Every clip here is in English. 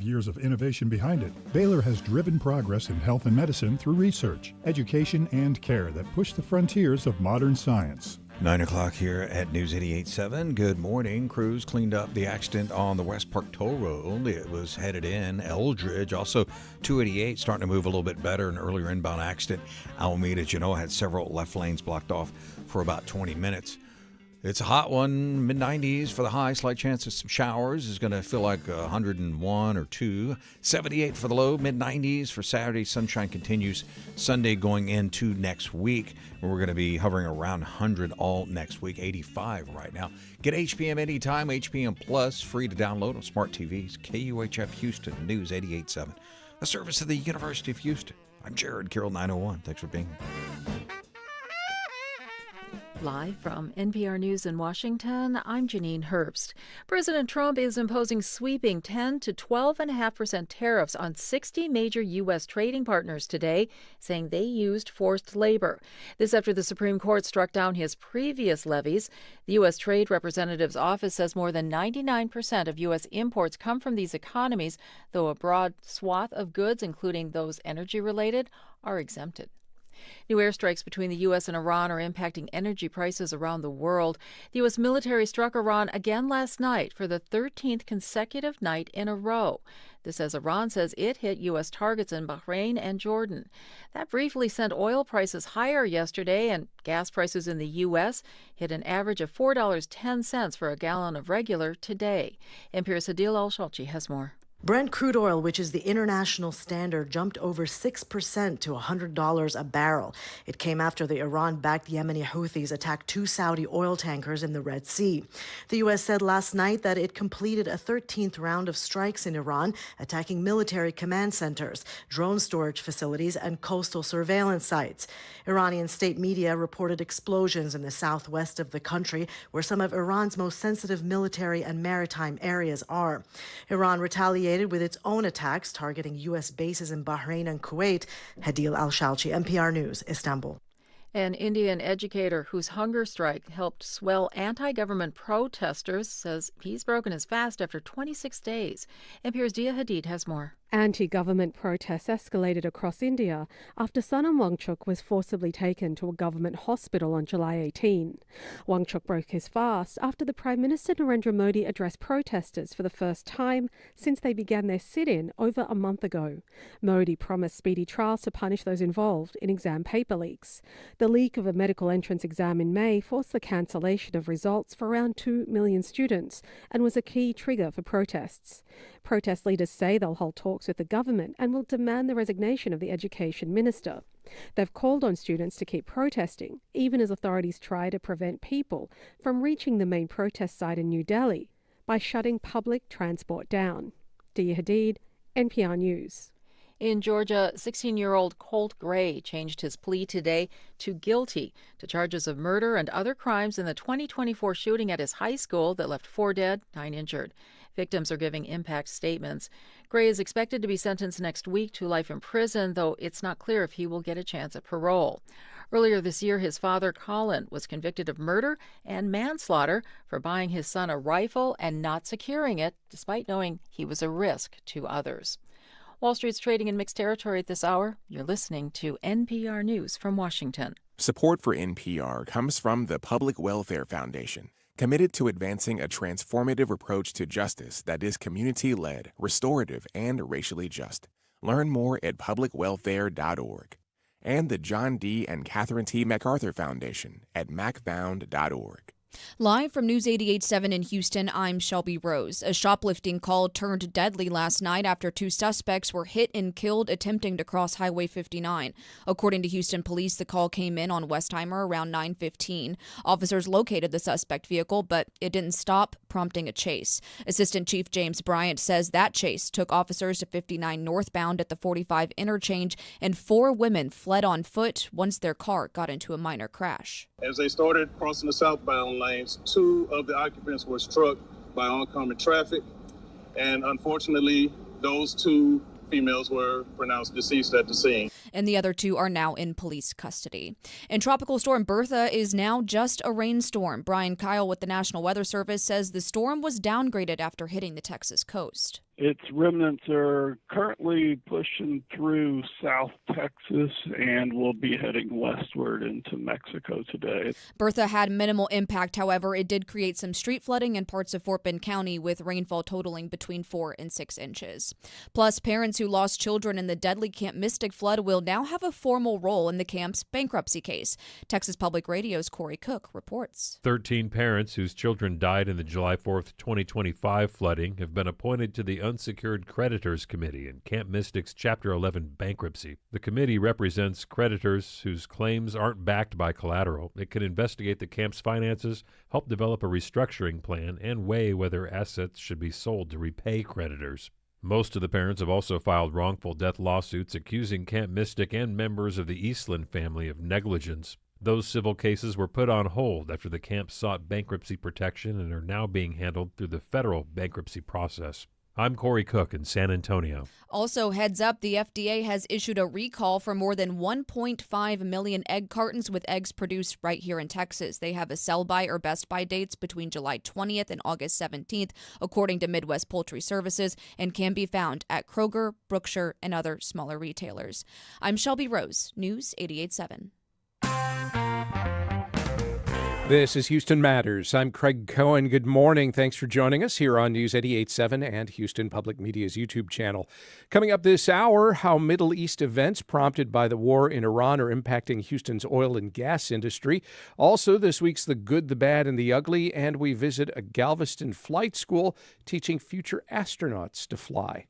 25 years of innovation behind it, Baylor has driven progress in health and medicine through research, education, and care that push the frontiers of modern science. 9 o'clock here at News 88.7. Good morning. Crews cleaned up the accident on the West Park Toll Road. It was headed in Eldridge. Also, 288 starting to move a little bit better. An earlier inbound accident. Alameda, Genoa had several left lanes blocked off for about 20 minutes. It's a hot one, mid-90s for the high. Slight chance of some showers. Is going to feel like 101 or 2. 78 for the low, mid-90s for Saturday. Sunshine continues Sunday going into next week. We're going to be hovering around 100 all next week, 85 right now. Get HPM anytime, HPM Plus, free to download on smart TVs. KUHF Houston News 88.7, a service of the University of Houston. I'm Jared Carroll, 901. Thanks for being here. Live from NPR News in Washington, I'm Janine Herbst. President Trump is imposing sweeping 10 to 12.5% tariffs on 60 major U.S. trading partners today, saying they used forced labor. This after the Supreme Court struck down his previous levies. The U.S. Trade Representative's office says more than 99% of U.S. imports come from these economies, though a broad swath of goods, including those energy-related, are exempted. New airstrikes between the U.S. and Iran are impacting energy prices around the world. The U.S. military struck Iran again last night for the 13th consecutive night in a row. This as Iran says it hit U.S. targets in Bahrain and Jordan. That briefly sent oil prices higher yesterday, and gas prices in the U.S. hit an average of $4.10 for a gallon of regular today. NPR's Adil Al-Shalchi has more. Brent crude oil, which is the international standard, jumped over 6% to $100 a barrel. It came after the Iran-backed Yemeni Houthis attacked 2 Saudi oil tankers in the Red Sea. The U.S. said last night that it completed a 13th round of strikes in Iran, attacking military command centers, drone storage facilities, and coastal surveillance sites. Iranian state media reported explosions in the southwest of the country, where some of Iran's most sensitive military and maritime areas are. Iran retaliated with its own attacks targeting U.S. bases in Bahrain and Kuwait. Hadil Al-Shalchi, NPR News, Istanbul. An Indian educator whose hunger strike helped swell anti-government protesters says he's broken his fast after 26 days. NPR's Dia Hadid has more. Anti-government protests escalated across India after Sonam Wangchuk was forcibly taken to a government hospital on July 18. Wangchuk broke his fast after the Prime Minister Narendra Modi addressed protesters for the first time since they began their sit-in over a month ago. Modi promised speedy trials to punish those involved in exam paper leaks. The leak of a medical entrance exam in May forced the cancellation of results for around 2 million students and was a key trigger for protests. Protest leaders say they'll hold talks with the government and will demand the resignation of the education minister. They've called on students to keep protesting, even as authorities try to prevent people from reaching the main protest site in New Delhi by shutting public transport down. Dia Hadid, NPR News. In Georgia, 16-year-old Colt Gray changed his plea today to guilty to charges of murder and other crimes in the 2024 shooting at his high school that left 4 dead, 9 injured. Victims are giving impact statements. Gray is expected to be sentenced next week to life in prison, though it's not clear if he will get a chance at parole. Earlier this year, his father, Colin, was convicted of murder and manslaughter for buying his son a rifle and not securing it, despite knowing he was a risk to others. Wall Street's trading in mixed territory at this hour. You're listening to NPR News from Washington. Support for NPR comes from the Public Welfare Foundation, committed to advancing a transformative approach to justice that is community-led, restorative, and racially just. Learn more at publicwelfare.org. And the John D. and Catherine T. MacArthur Foundation at macfound.org. Live from News 88.7 in Houston, I'm Shelby Rose. A shoplifting call turned deadly last night after 2 suspects were hit and killed attempting to cross Highway 59. According to Houston police, the call came in on Westheimer around 9:15. Officers located the suspect vehicle, but it didn't stop, prompting a chase. Assistant Chief James Bryant says that chase took officers to 59 northbound at the 45 interchange, and 4 women fled on foot once their car got into a minor crash. As they started crossing the southbound lanes, 2 of the occupants were struck by oncoming traffic, and unfortunately, those 2 females were pronounced deceased at the scene. And the other 2 are now in police custody. And Tropical Storm Bertha is now just a rainstorm. Brian Kyle with the National Weather Service says the storm was downgraded after hitting the Texas coast. Its remnants are currently pushing through South Texas and will be heading westward into Mexico today. Bertha had minimal impact, however. It did create some street flooding in parts of Fort Bend County, with rainfall totaling between 4 and 6 inches. Plus, parents who lost children in the deadly Camp Mystic flood will now have a formal role in the camp's bankruptcy case. Texas Public Radio's Corey Cook reports. 13 parents whose children died in the July 4th, 2025 flooding have been appointed to the Unsecured Creditors Committee in Camp Mystic's Chapter 11 bankruptcy. The committee represents creditors whose claims aren't backed by collateral. It can investigate the camp's finances, help develop a restructuring plan, and weigh whether assets should be sold to repay creditors. Most of the parents have also filed wrongful death lawsuits accusing Camp Mystic and members of the Eastland family of negligence. Those civil cases were put on hold after the camp sought bankruptcy protection and are now being handled through the federal bankruptcy process. I'm Corey Cook in San Antonio. Also, heads up, the FDA has issued a recall for more than 1.5 million egg cartons with eggs produced right here in Texas. They have a sell-by or best-by dates between July 20th and August 17th, according to Midwest Poultry Services, and can be found at Kroger, Brookshire, and other smaller retailers. I'm Shelby Rose, News 88.7. This is Houston Matters. I'm Craig Cohen. Good morning. Thanks for joining us here on News 88.7 and Houston Public Media's YouTube channel. Coming up this hour, how Middle East events prompted by the war in Iran are impacting Houston's oil and gas industry. Also, this week's The Good, the Bad, and the Ugly, and we visit a Galveston flight school teaching future astronauts to fly.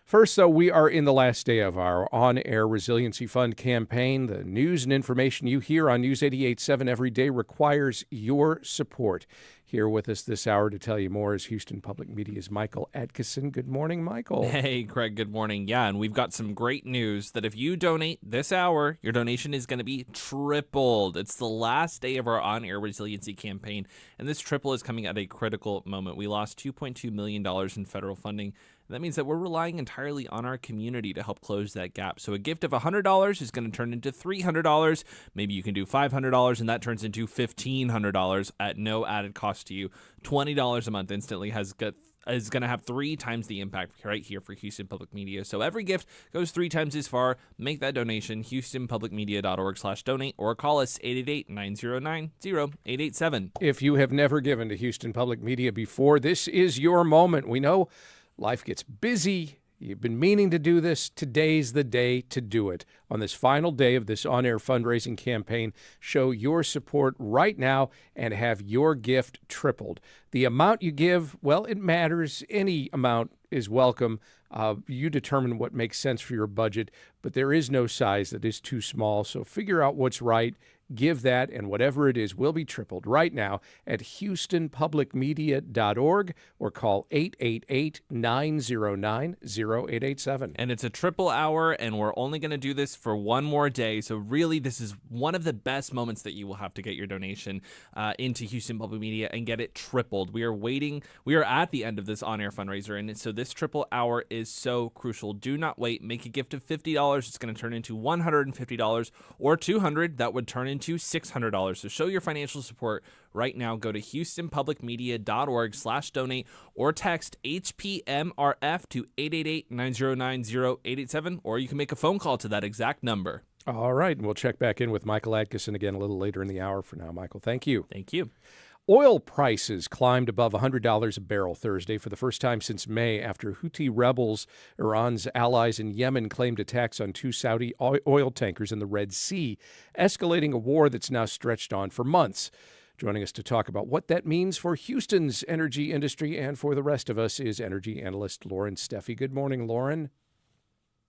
First, though, we are in the last day of our on-air Resiliency Fund campaign. The news and information you hear on News 88.7 every day requires your support. Here with us this hour to tell you more is Houston Public Media's Michael Atkinson. Good morning, Michael. Hey, Craig. Good morning. Yeah, and we've got some great news that if you donate this hour, your donation is going to be tripled. It's the last day of our on-air resiliency campaign, and this triple is coming at a critical moment. We lost $2.2 million in federal funding. That means that we're relying entirely on our community to help close that gap. So a gift of $100 is going to turn into $300. Maybe you can do $500, and that turns into $1,500 at no added cost to you. $20 a month instantly is going to have 3 times the impact right here for Houston Public Media. So every gift goes 3 times as far. Make that donation, houstonpublicmedia.org/donate, or call us 888-909-0887. If you have never given to Houston Public Media before, this is your moment. We know life gets busy. You've been meaning to do this. Today's the day to do it. On this final day of this on-air fundraising campaign, show your support right now and have your gift tripled. The amount you give, well, it matters. Any amount is welcome. You determine what makes sense for your budget, but there is no size that is too small. So figure out what's right. Give that, and whatever it is will be tripled right now at houstonpublicmedia.org or call 888-909-0887. And it's a triple hour, and we're only going to do this for one more day. So really, this is one of the best moments that you will have to get your donation into Houston Public Media and get it tripled. We are at the end of this on-air fundraiser, and so this triple hour is so crucial. Do not wait. Make a gift of $50. It's going to turn into $150, or $200. That would turn into $600. So show your financial support right now. Go to houstonpublicmedia.org/donate or text HPMRF to 888-909-0887, or you can make a phone call to that exact number. All right, and we'll check back in with Michael Atkinson again a little later in the hour. For now, Michael, thank you. Thank you. Oil prices climbed above $100 a barrel Thursday for the first time since May after Houthi rebels, Iran's allies in Yemen, claimed attacks on 2 Saudi oil tankers in the Red Sea, escalating a war that's now stretched on for months. Joining us to talk about what that means for Houston's energy industry and for the rest of us is energy analyst Loren Steffy. Good morning, Loren.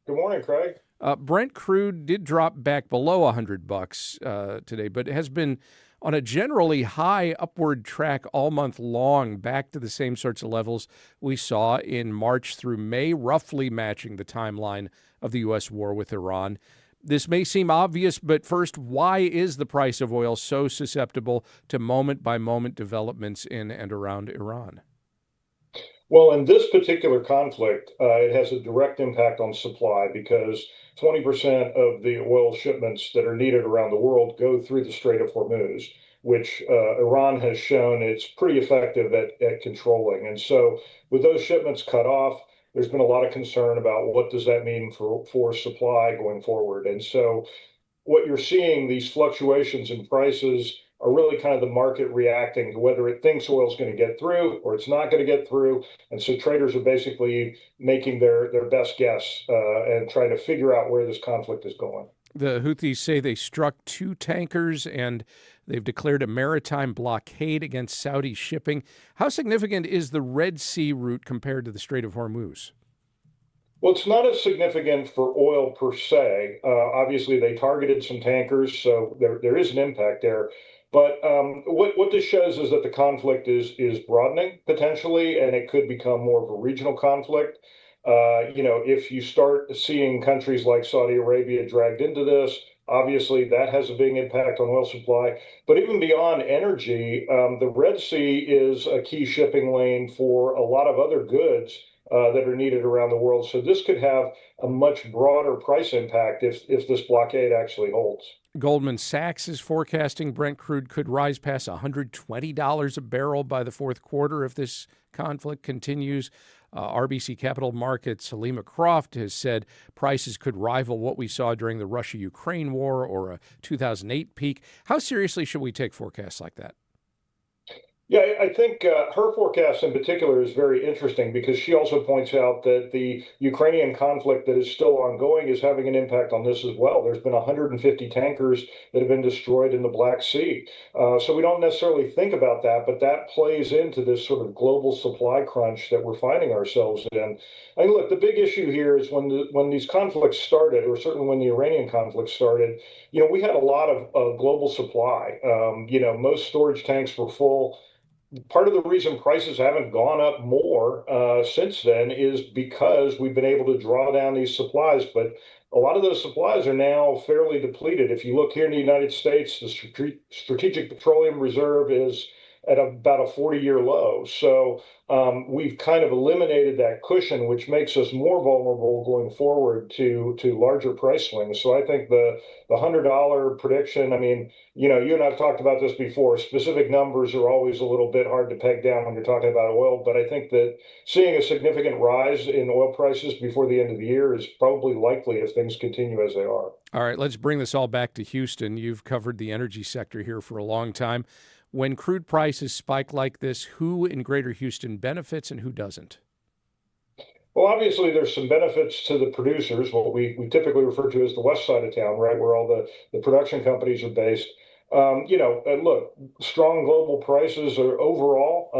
Good morning, Craig. Brent crude did drop back below $100 today, but has been on a generally high upward track all month long, back to the same sorts of levels we saw in March through May, roughly matching the timeline of the U.S. war with Iran. This may seem obvious, but first, why is the price of oil so susceptible to moment-by-moment developments in and around Iran? Well, in this particular conflict, it has a direct impact on supply because 20% of the oil shipments that are needed around the world go through the Strait of Hormuz, which Iran has shown it's pretty effective at controlling. And so with those shipments cut off, there's been a lot of concern about what does that mean for supply going forward. And so what you're seeing, these fluctuations in prices, are really kind of the market reacting to whether it thinks oil is going to get through or it's not going to get through. And so traders are basically making their best guess and trying to figure out where this conflict is going. The Houthis say they struck 2 tankers and they've declared a maritime blockade against Saudi shipping. How significant is the Red Sea route compared to the Strait of Hormuz? Well, it's not as significant for oil per se. Obviously, they targeted some tankers, so there is an impact there. But what this shows is that the conflict is broadening potentially, and it could become more of a regional conflict. If you start seeing countries like Saudi Arabia dragged into this, obviously that has a big impact on oil supply. But even beyond energy, the Red Sea is a key shipping lane for a lot of other goods that are needed around the world. So this could have a much broader price impact if this blockade actually holds. Goldman Sachs is forecasting Brent crude could rise past $120 a barrel by the fourth quarter if this conflict continues. RBC Capital Markets' Halima Croft has said prices could rival what we saw during the Russia-Ukraine war or a 2008 peak. How seriously should we take forecasts like that? Yeah, I think her forecast in particular is very interesting because she also points out that the Ukrainian conflict that is still ongoing is having an impact on this as well. There's been 150 tankers that have been destroyed in the Black Sea. So we don't necessarily think about that, but that plays into this sort of global supply crunch that we're finding ourselves in. I mean, look, the big issue here is when these conflicts started, or certainly when the Iranian conflict started, we had a lot of global supply. Most storage tanks were full. Part of the reason prices haven't gone up more since then is because we've been able to draw down these supplies. But a lot of those supplies are now fairly depleted. If you look here in the United States, the Strategic Petroleum Reserve is at about a 40-year low. So we've kind of eliminated that cushion, which makes us more vulnerable going forward to larger price swings. So I think the $100 prediction, I mean, you and I've talked about this before. Specific numbers are always a little bit hard to peg down when you're talking about oil, but I think that seeing a significant rise in oil prices before the end of the year is probably likely if things continue as they are. All right, let's bring this all back to Houston. You've covered the energy sector here for a long time. When crude prices spike like this, who in Greater Houston benefits and who doesn't? Well, obviously, there's some benefits to the producers, what we typically refer to as the west side of town, right, where all the production companies are based. Look, strong global prices are overall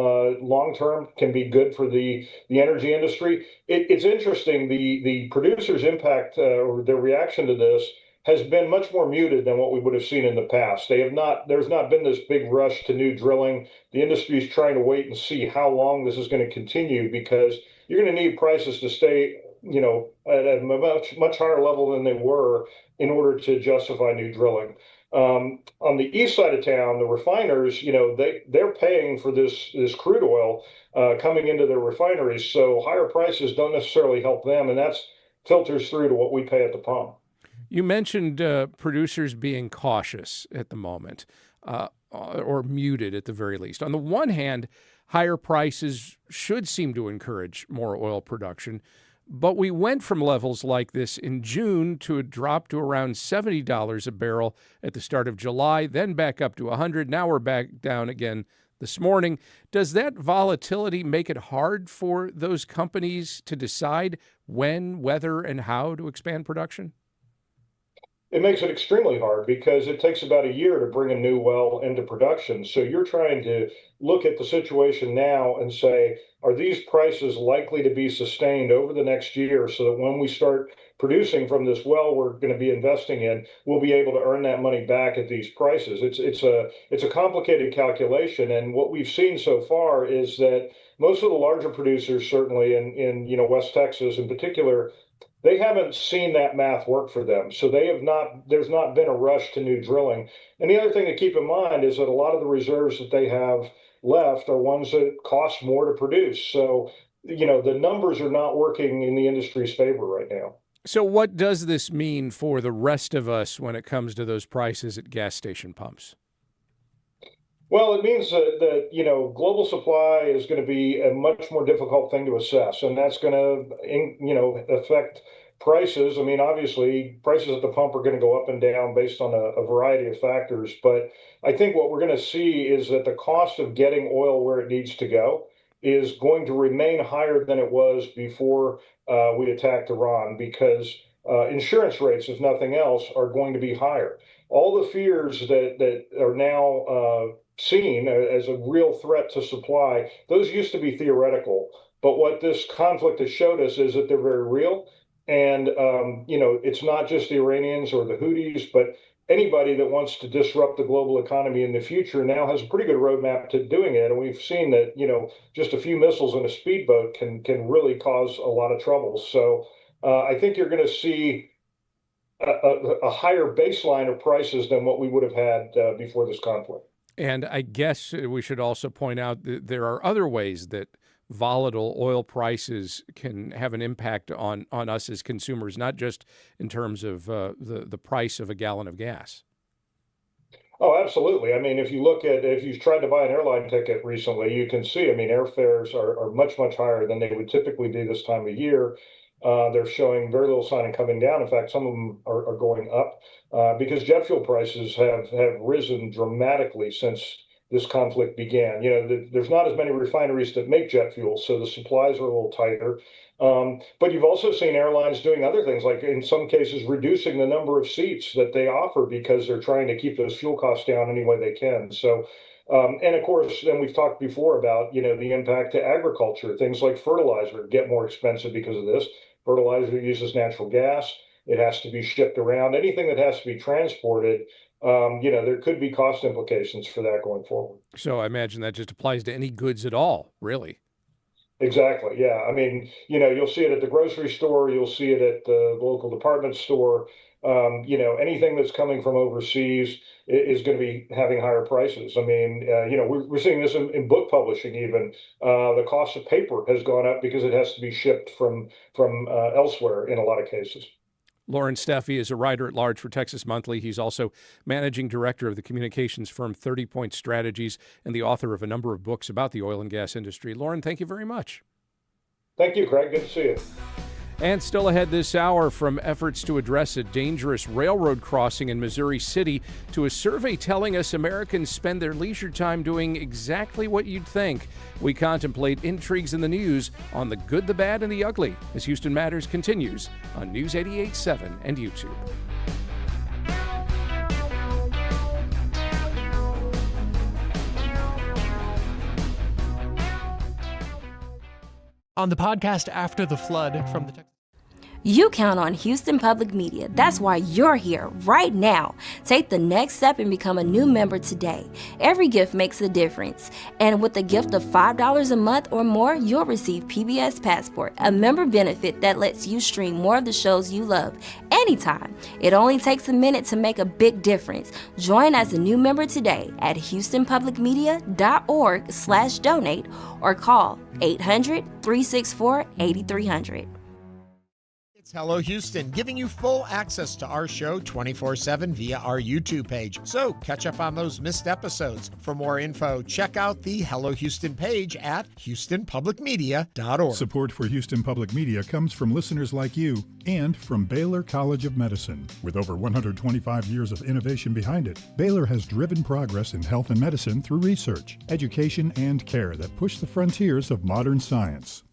long-term can be good for the energy industry. It's interesting, the producers' impact or their reaction to this has been much more muted than what we would have seen in the past. There's not been this big rush to new drilling. The industry is trying to wait and see how long this is going to continue because you're going to need prices to stay, at a much higher level than they were in order to justify new drilling. On the east side of town, the refiners, they're paying for this crude oil coming into their refineries. So higher prices don't necessarily help them, and that's filters through to what we pay at the pump. You mentioned producers being cautious at the moment, or muted at the very least. On the one hand, higher prices should seem to encourage more oil production, but we went from levels like this in June to a drop to around $70 a barrel at the start of July, then back up to $100. Now we're back down again this morning. Does that volatility make it hard for those companies to decide when, whether, and how to expand production? It makes it extremely hard because it takes about a year to bring a new well into production. So you're trying to look at the situation now and say, are these prices likely to be sustained over the next year so that when we start producing from this well we're going to be investing in, we'll be able to earn that money back at these prices? It's a complicated calculation. And what we've seen so far is that most of the larger producers, certainly in West Texas in particular, they haven't seen that math work for them. So there's not been a rush to new drilling. And the other thing to keep in mind is that a lot of the reserves that they have left are ones that cost more to produce. So, the numbers are not working in the industry's favor right now. So what does this mean for the rest of us when it comes to those prices at gas station pumps? Well, it means that global supply is going to be a much more difficult thing to assess, and that's going to affect prices. I mean, obviously, prices at the pump are going to go up and down based on a variety of factors. But I think what we're going to see is that the cost of getting oil where it needs to go is going to remain higher than it was before we attacked Iran, because insurance rates, if nothing else, are going to be higher. All the fears that are now seen as a real threat to supply, those used to be theoretical. But what this conflict has showed us is that they're very real. And, it's not just the Iranians or the Houthis, but anybody that wants to disrupt the global economy in the future now has a pretty good roadmap to doing it. And we've seen that, just a few missiles in a speedboat can really cause a lot of trouble. So I think you're going to see a higher baseline of prices than what we would have had before this conflict. And I guess we should also point out that there are other ways that volatile oil prices can have an impact on us as consumers, not just in terms of the price of a gallon of gas. Oh, absolutely. I mean, if you've tried to buy an airline ticket recently, you can see, I mean, airfares are much, much higher than they would typically be this time of year. They're showing very little sign of coming down. In fact, some of them are going up because jet fuel prices have risen dramatically since this conflict began. There's not as many refineries that make jet fuel, so the supplies are a little tighter. But you've also seen airlines doing other things, like in some cases reducing the number of seats that they offer because they're trying to keep those fuel costs down any way they can. So, and of course, then we've talked before about, the impact to agriculture. Things like fertilizer get more expensive because of this. Fertilizer uses natural gas. It has to be shipped around. Anything that has to be transported, there could be cost implications for that going forward. So I imagine that just applies to any goods at all, really. Exactly. Yeah. I mean, you'll see it at the grocery store. You'll see it at the local department store. Anything that's coming from overseas is going to be having higher prices. I mean, we're seeing this in book publishing even. The cost of paper has gone up because it has to be shipped from elsewhere in a lot of cases. Loren Steffy is a writer at large for Texas Monthly. He's also managing director of the communications firm 30 Point Strategies and the author of a number of books about the oil and gas industry. Loren, thank you very much. Thank you, Craig. Good to see you. And still ahead this hour, from efforts to address a dangerous railroad crossing in Missouri City to a survey telling us Americans spend their leisure time doing exactly what you'd think. We contemplate intrigues in the news on the good, the bad, and the ugly as Houston Matters continues on News 88.7 and YouTube. On the podcast After the Flood from the You count on Houston Public Media. That's why you're here right now. Take the next step and become a new member today. Every gift makes a difference. And with a gift of $5 a month or more, you'll receive PBS Passport, a member benefit that lets you stream more of the shows you love anytime. It only takes a minute to make a big difference. Join as a new member today at houstonpublicmedia.org/donate or call 800-364-8300. It's Hello Houston, giving you full access to our show 24/7 via our YouTube page. So catch up on those missed episodes. For more info, check out the Hello Houston page at houstonpublicmedia.org. Support for Houston Public Media comes from listeners like you and from Baylor College of Medicine. With over 125 years of innovation behind it, Baylor has driven progress in health and medicine through research, education, and care that push the frontiers of modern science.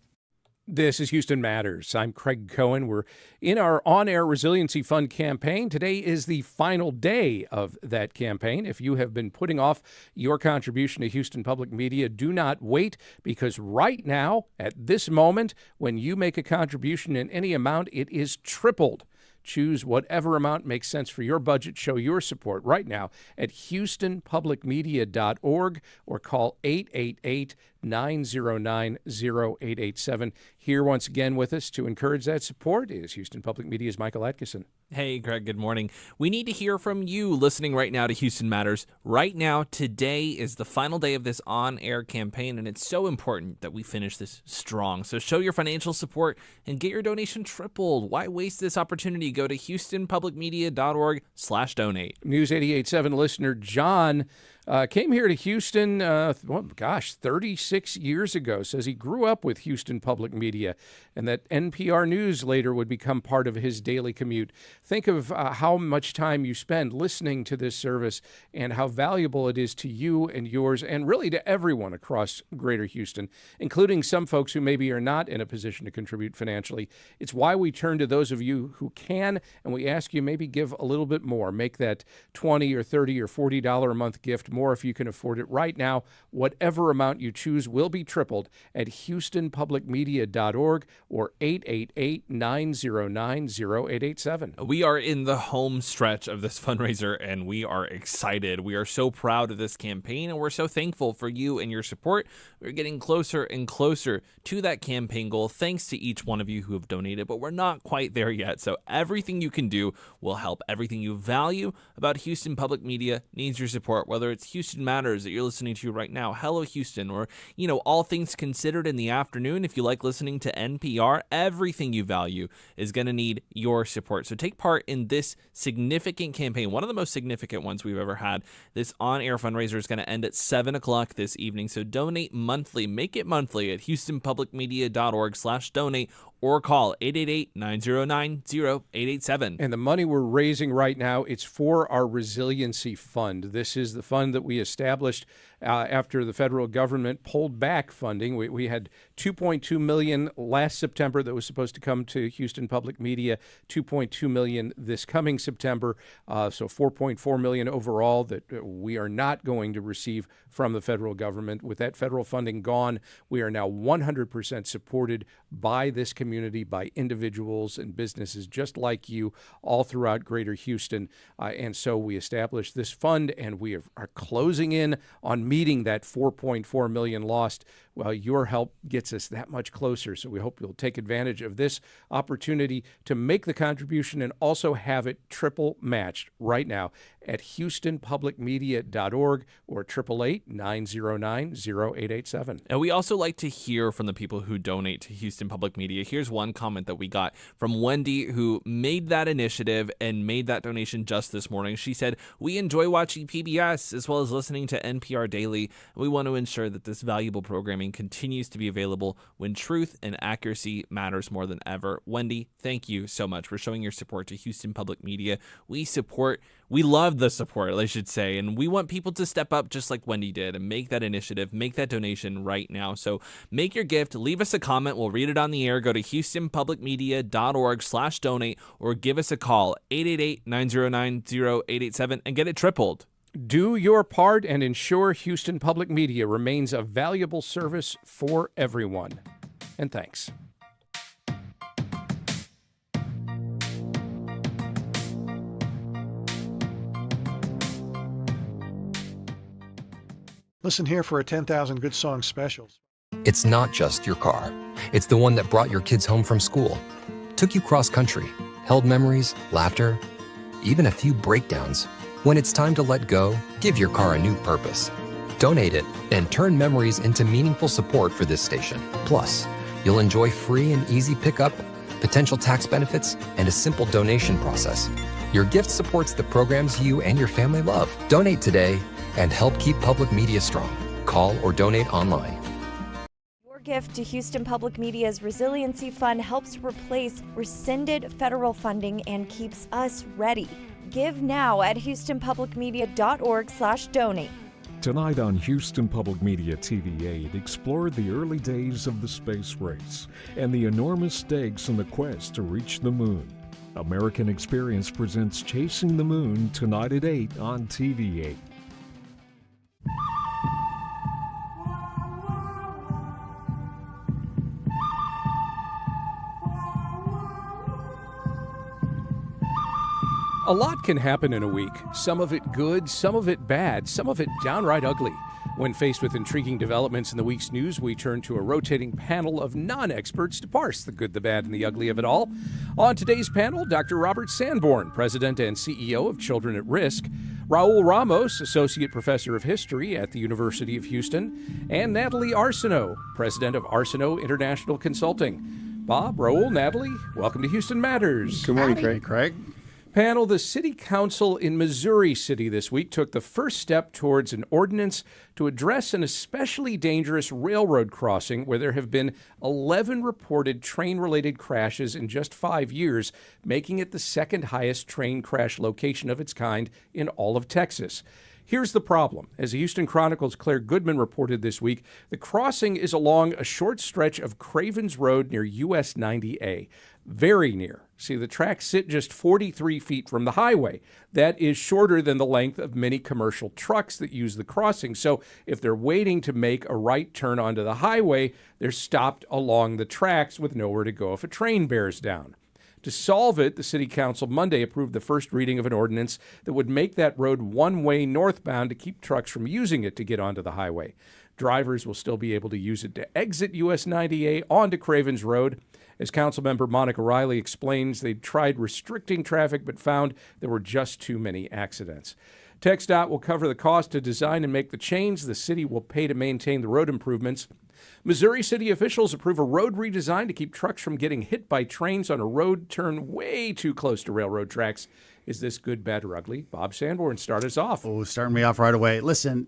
This is Houston Matters. I'm Craig Cohen. We're in our on-air Resiliency Fund campaign. Today is the final day of that campaign. If you have been putting off your contribution to Houston Public Media, do not wait, because right now, at this moment, when you make a contribution in any amount, it is tripled. Choose whatever amount makes sense for your budget. Show your support right now at houstonpublicmedia.org or call 888-909-0887. Here once again with us to encourage that support is Houston Public Media's Michael Atkinson. Hey, Greg, good morning. We need to hear from you listening right now to Houston Matters. Right now, today is the final day of this on-air campaign, and it's so important that we finish this strong. So show your financial support and get your donation tripled. Why waste this opportunity? Go to houstonpublicmedia.org/donate. News 88.7 listener John Came here to Houston, 36 years ago. Says he grew up with Houston Public Media and that NPR News later would become part of his daily commute. Think of how much time you spend listening to this service and how valuable it is to you and yours and really to everyone across Greater Houston, including some folks who maybe are not in a position to contribute financially. It's why we turn to those of you who can, and we ask you maybe give a little bit more. Make that $20 or $30 or $40 a month gift more if you can afford it right now. Whatever amount you choose will be tripled at HoustonPublicMedia.org or 888-909-0887. We are in the home stretch of this fundraiser, and we are excited. We are so proud of this campaign, and we're so thankful for you and your support. We're getting closer and closer to that campaign goal, thanks to each one of you who have donated, but we're not quite there yet. So everything you can do will help. Everything you value about Houston Public Media needs your support, whether it's Houston Matters that you're listening to right now, Hello Houston, or, All Things Considered in the afternoon. If you like listening to NPR, everything you value is going to need your support. So take part in this significant campaign, one of the most significant ones we've ever had. This on-air fundraiser is going to end at 7 o'clock this evening. So donate monthly. Make it monthly at HoustonPublicMedia.org/donate or call 888-909-0887. And the money we're raising right now, it's for our Resiliency Fund. This is the fund that we established after the federal government pulled back funding. We had $2.2 million last September that was supposed to come to Houston Public Media, $2.2 million this coming September, so $4.4 million overall that we are not going to receive from the federal government. With that federal funding gone, we are now 100% supported by this community, by individuals and businesses just like you all throughout Greater Houston. And so we established this fund, and we are closing in on meeting that $4.4 million lost. Well, your help gets us that much closer. So we hope you'll take advantage of this opportunity to make the contribution and also have it triple matched right now at HoustonPublicMedia.org or 888-909-0887. And we also like to hear from the people who donate to Houston Public Media. Here's one comment that we got from Wendy, who made that initiative and made that donation just this morning. She said, "We enjoy watching PBS as well as listening to NPR Daily. We want to ensure that this valuable programming continues to be available when truth and accuracy matters more than ever." Wendy, thank you so much for showing your support to Houston Public Media. We love the support, I should say, and we want people to step up just like Wendy did and make that initiative, make that donation right now. So make your gift, leave us a comment, we'll read it on the air. Go to HoustonPublicMedia.org/donate or give us a call, 888-909-0887, and get it tripled. Do your part and ensure Houston Public Media remains a valuable service for everyone. And thanks. Listen here for a 10,000 Good Songs specials. It's not just your car. It's the one that brought your kids home from school, took you cross-country, held memories, laughter, even a few breakdowns. When it's time to let go, give your car a new purpose. Donate it and turn memories into meaningful support for this station. Plus, you'll enjoy free and easy pickup, potential tax benefits, and a simple donation process. Your gift supports the programs you and your family love. Donate today and help keep public media strong. Call or donate online. Your gift to Houston Public Media's Resiliency Fund helps replace rescinded federal funding and keeps us ready. Give now at HoustonPublicMedia.org/donate. Tonight on Houston Public Media TV8, explore the early days of the space race and the enormous stakes in the quest to reach the moon. American Experience presents Chasing the Moon tonight at 8 on TV8. A lot can happen in a week, some of it good, some of it bad, some of it downright ugly. When faced with intriguing developments in the week's news, we turn to a rotating panel of non-experts to parse the good, the bad, and the ugly of it all. On today's panel, Dr. Robert Sanborn, President and CEO of Children at Risk, Raul Ramos, Associate Professor of History at the University of Houston, and Natalie Arsenault, President of Arsenault International Consulting. Bob, Raul, Natalie, welcome to Houston Matters. Good morning, Craig. Panel, the city council in Missouri City this week took the first step towards an ordinance to address an especially dangerous railroad crossing where there have been 11 reported train-related crashes in just 5 years, making it the second highest train crash location of its kind in all of Texas. Here's the problem. As the Houston Chronicle's Claire Goodman reported this week, the crossing is along a short stretch of Cravens Road near US 90A. Very near. See, the tracks sit just 43 feet from the highway. That is shorter than the length of many commercial trucks that use the crossing. So if they're waiting to make a right turn onto the highway, they're stopped along the tracks with nowhere to go if a train bears down. To solve it, the City Council Monday approved the first reading of an ordinance that would make that road one-way northbound to keep trucks from using it to get onto the highway. Drivers will still be able to use it to exit US 90A onto Cravens Road. As Councilmember Monica Riley explains, they tried restricting traffic but found there were just too many accidents. TxDOT will cover the cost to design and make the change. The city will pay to maintain the road improvements. Missouri city officials approve a road redesign to keep trucks from getting hit by trains on a road turn way too close to railroad tracks. Is this good, bad, or ugly? Bob Sanborn, start us off. Oh, starting me off right away. Listen,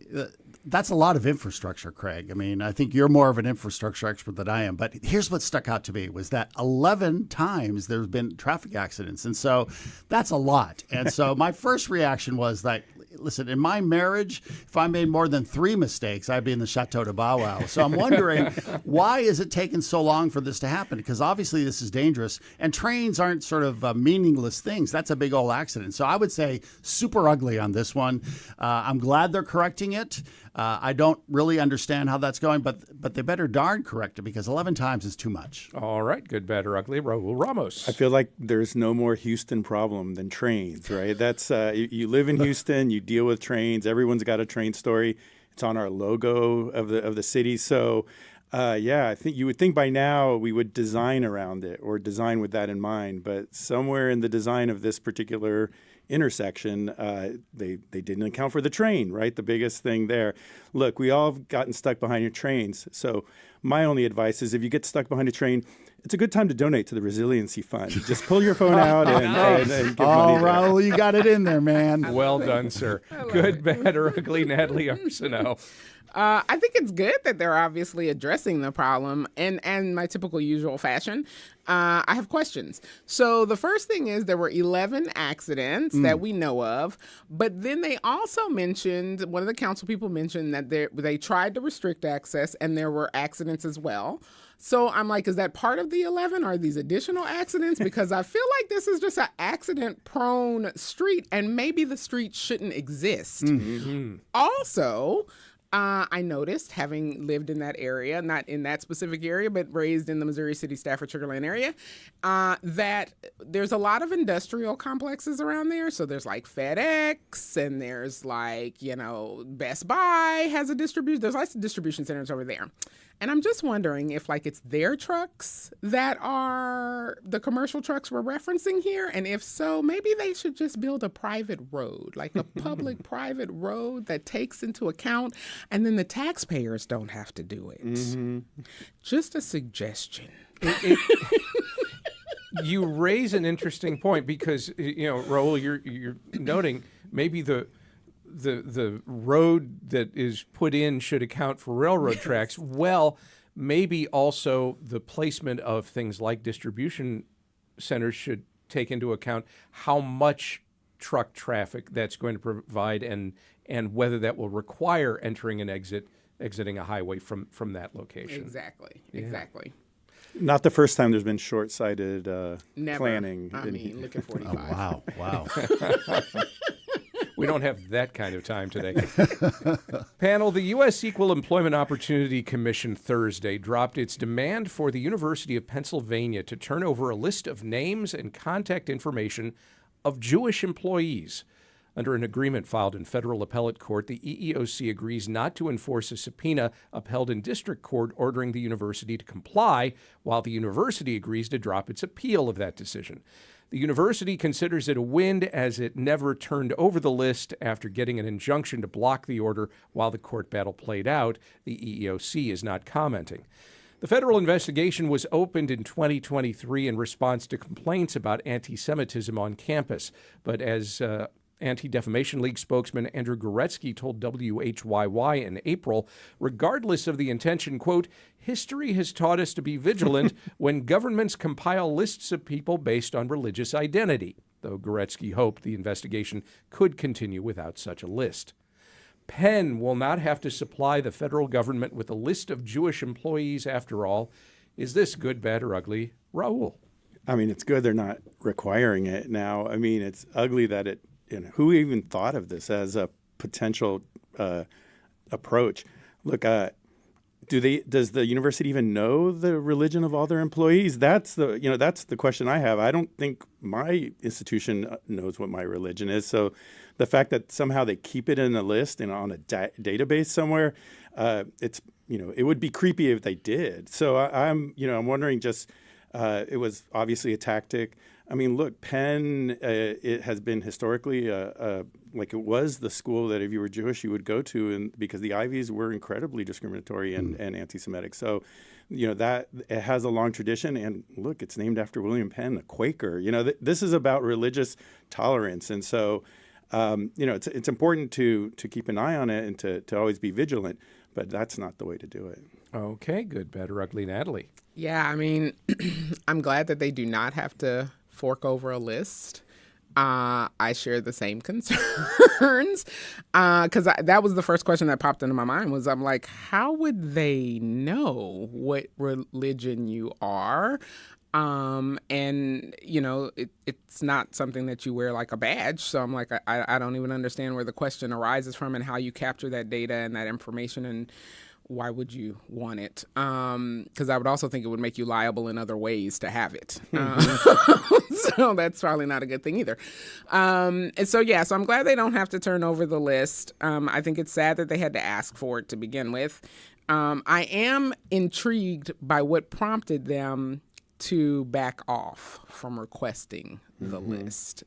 that's a lot of infrastructure, Craig. I mean, I think you're more of an infrastructure expert than I am. But here's what stuck out to me was that 11 times there's been traffic accidents. And so that's a lot. And so my first reaction was that, listen, in my marriage, if I made more than 3 mistakes, I'd be in the Chateau de Bow Wow. So I'm wondering, why is it taking so long for this to happen? Because obviously this is dangerous. And trains aren't sort of meaningless things. That's a big old accident. So I would say super ugly on this one. I'm glad they're correcting it. I don't really understand how that's going, but they better darn correct it because 11 times is too much. All right, good, bad, or ugly. Raul Ramos. I feel like there's no more Houston problem than trains, right? That's you live in Houston, you deal with trains. Everyone's got a train story. It's on our logo of the city. So, I think you would think by now we would design around it or design with that in mind. But somewhere in the design of this particular intersection, they didn't account for the train, right? The biggest thing there. Look, we all have gotten stuck behind your trains. So my only advice is if you get stuck behind a train, it's a good time to donate to the Resiliency Fund. Just pull your phone out and give money there. Raul, you got it in there, man. Well done, sir. Good, bad, or ugly, Natalie Arsenault. I think it's good that they're obviously addressing the problem in my typical usual fashion. I have questions. So the first thing is there were 11 accidents that we know of, but then they also mentioned, one of the council people mentioned that they tried to restrict access and there were accidents as well. So I'm like, is that part of the 11? Are these additional accidents? Because I feel like this is just an accident-prone street and maybe the street shouldn't exist. Mm-hmm. Also, I noticed, having lived in that area, not in that specific area, but raised in the Missouri City, Stafford, Sugar Land area, that there's a lot of industrial complexes around there. So there's like FedEx and there's like, Best Buy has a distribution. There's lots of distribution centers over there. And I'm just wondering if it's their trucks that are the commercial trucks we're referencing here. And if so, maybe they should just build a private road, like a public private road that takes into account, and then the taxpayers don't have to do it. Mm-hmm. Just a suggestion. You raise an interesting point because, Raul, you're noting maybe the road that is put in should account for railroad tracks. Well, maybe also the placement of things like distribution centers should take into account how much truck traffic that's going to provide and whether that will require entering and exiting a highway from that location. Exactly. Not the first time there's been short-sighted planning. Look at 45. Oh, wow. We don't have that kind of time today. Panel, the U.S. Equal Employment Opportunity Commission Thursday dropped its demand for the University of Pennsylvania to turn over a list of names and contact information of Jewish employees. Under an agreement filed in federal appellate court, the EEOC agrees not to enforce a subpoena upheld in district court ordering the university to comply, while the university agrees to drop its appeal of that decision. The university considers it a win as it never turned over the list after getting an injunction to block the order while the court battle played out. The EEOC is not commenting. The federal investigation was opened in 2023 in response to complaints about anti-Semitism on campus. But as Anti-Defamation League spokesman Andrew Goretzky told WHYY in April, regardless of the intention, quote, history has taught us to be vigilant when governments compile lists of people based on religious identity, though Goretzky hoped the investigation could continue without such a list. Penn will not have to supply the federal government with a list of Jewish employees after all. Is this good, bad, or ugly? Raul. I mean, it's good they're not requiring it now. I mean, it's ugly that it, who even thought of this as a potential approach? Look, does the university even know the religion of all their employees? That's the question I have. I don't think my institution knows what my religion is. So the fact that somehow they keep it in a list and on a database somewhere, it would be creepy if they did. So I'm wondering just, it was obviously a tactic. I mean, look, Penn, it has been historically like it was the school that if you were Jewish, you would go to, and because the Ivies were incredibly discriminatory and anti-Semitic. So, that it has a long tradition. And look, it's named after William Penn, a Quaker. This is about religious tolerance. And so, it's important to keep an eye on it and to always be vigilant. But that's not the way to do it. Okay, good, bad, or ugly, Natalie. Yeah, I mean, I'm glad that they do not have to fork over a list. I share the same concerns because that was the first question that popped into my mind was I'm like, how would they know what religion you are? It's not something that you wear like a badge. So I'm like, I don't even understand where the question arises from and how you capture that data and that information and why would you want it? Because I would also think it would make you liable in other ways to have it. So that's probably not a good thing either. So I'm glad they don't have to turn over the list. I think it's sad that they had to ask for it to begin with. I am intrigued by what prompted them to back off from requesting the list.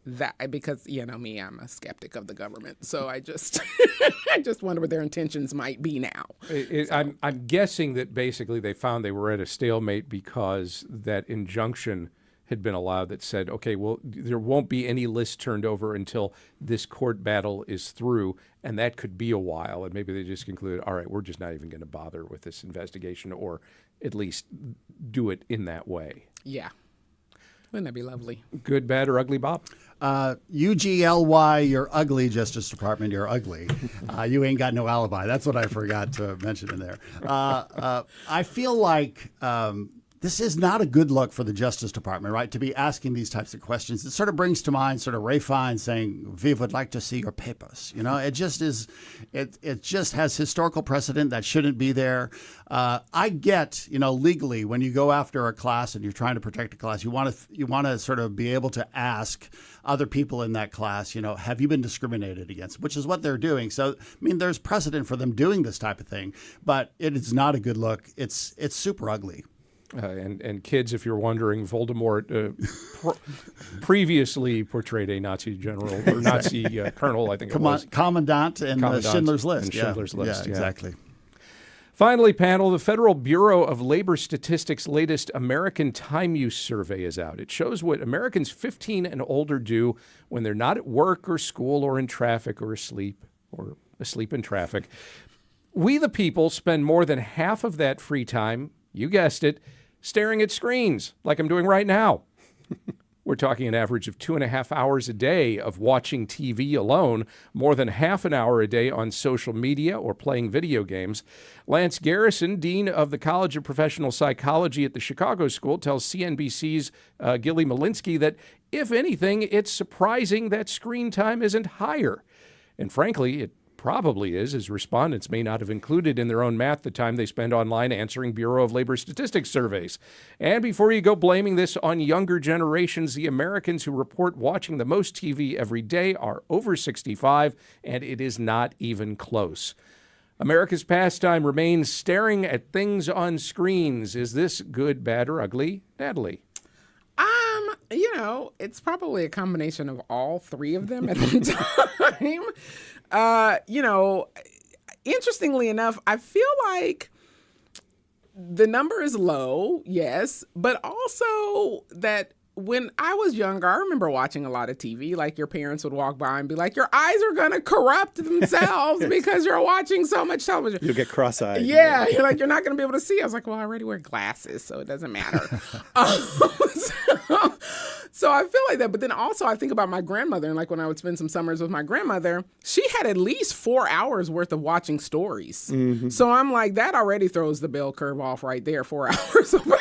Because me, I'm a skeptic of the government, so I just I just wonder what their intentions might be now. I'm guessing that basically they found they were at a stalemate because that injunction had been allowed that said, okay, well, there won't be any list turned over until this court battle is through, and that could be a while. And maybe they just concluded, all right, we're just not even going to bother with this investigation, or at least do it in that way. Yeah. Wouldn't that be lovely? Good, bad, or ugly, Bob? UGLY, you're ugly, Justice Department, you're ugly. You ain't got no alibi. That's what I forgot to mention in there. I feel like this is not a good look for the Justice Department, right, to be asking these types of questions. It sort of brings to mind sort of Ray Fine saying, "We would like to see your papers." It just is. It just has historical precedent that shouldn't be there. I get, legally, when you go after a class and you're trying to protect a class, you want to sort of be able to ask other people in that class, have you been discriminated against, which is what they're doing. So, there's precedent for them doing this type of thing, but it is not a good look. It's super ugly. And kids, if you're wondering, Voldemort previously portrayed a Nazi general or Nazi colonel, I think it was. Commandant in Schindler's List. Schindler's List, yeah, exactly. Finally, panel, the Federal Bureau of Labor Statistics' latest American Time Use Survey is out. It shows what Americans 15 and older do when they're not at work or school or in traffic or asleep in traffic. We, the people, spend more than half of that free time, you guessed it, staring at screens like I'm doing right now. We're talking an average of 2.5 hours a day of watching TV alone, more than half an hour a day on social media or playing video games. Lance Garrison, Dean of the College of Professional Psychology at the Chicago School, tells CNBC's Gilly Malinsky that, if anything, it's surprising that screen time isn't higher. And frankly, it probably is, as respondents may not have included in their own math the time they spend online answering Bureau of Labor Statistics surveys. And before you go blaming this on younger generations, the Americans who report watching the most TV every day are over 65, and it is not even close. America's pastime remains staring at things on screens. Is this good, bad, or ugly? Natalie? It's probably a combination of all three of them at the time. Interestingly enough, I feel like the number is low, yes, but also that when I was younger, I remember watching a lot of TV. Like, your parents would walk by and be like, your eyes are going to corrupt themselves because you're watching so much television. You'll get cross-eyed. Yeah, you're like, you're not going to be able to see. I was like, well, I already wear glasses, so it doesn't matter. So I feel like that. But then also I think about my grandmother, and like when I would spend some summers with my grandmother, she had at least 4 hours worth of watching stories. Mm-hmm. So I'm like, that already throws the bell curve off right there, 4 hours of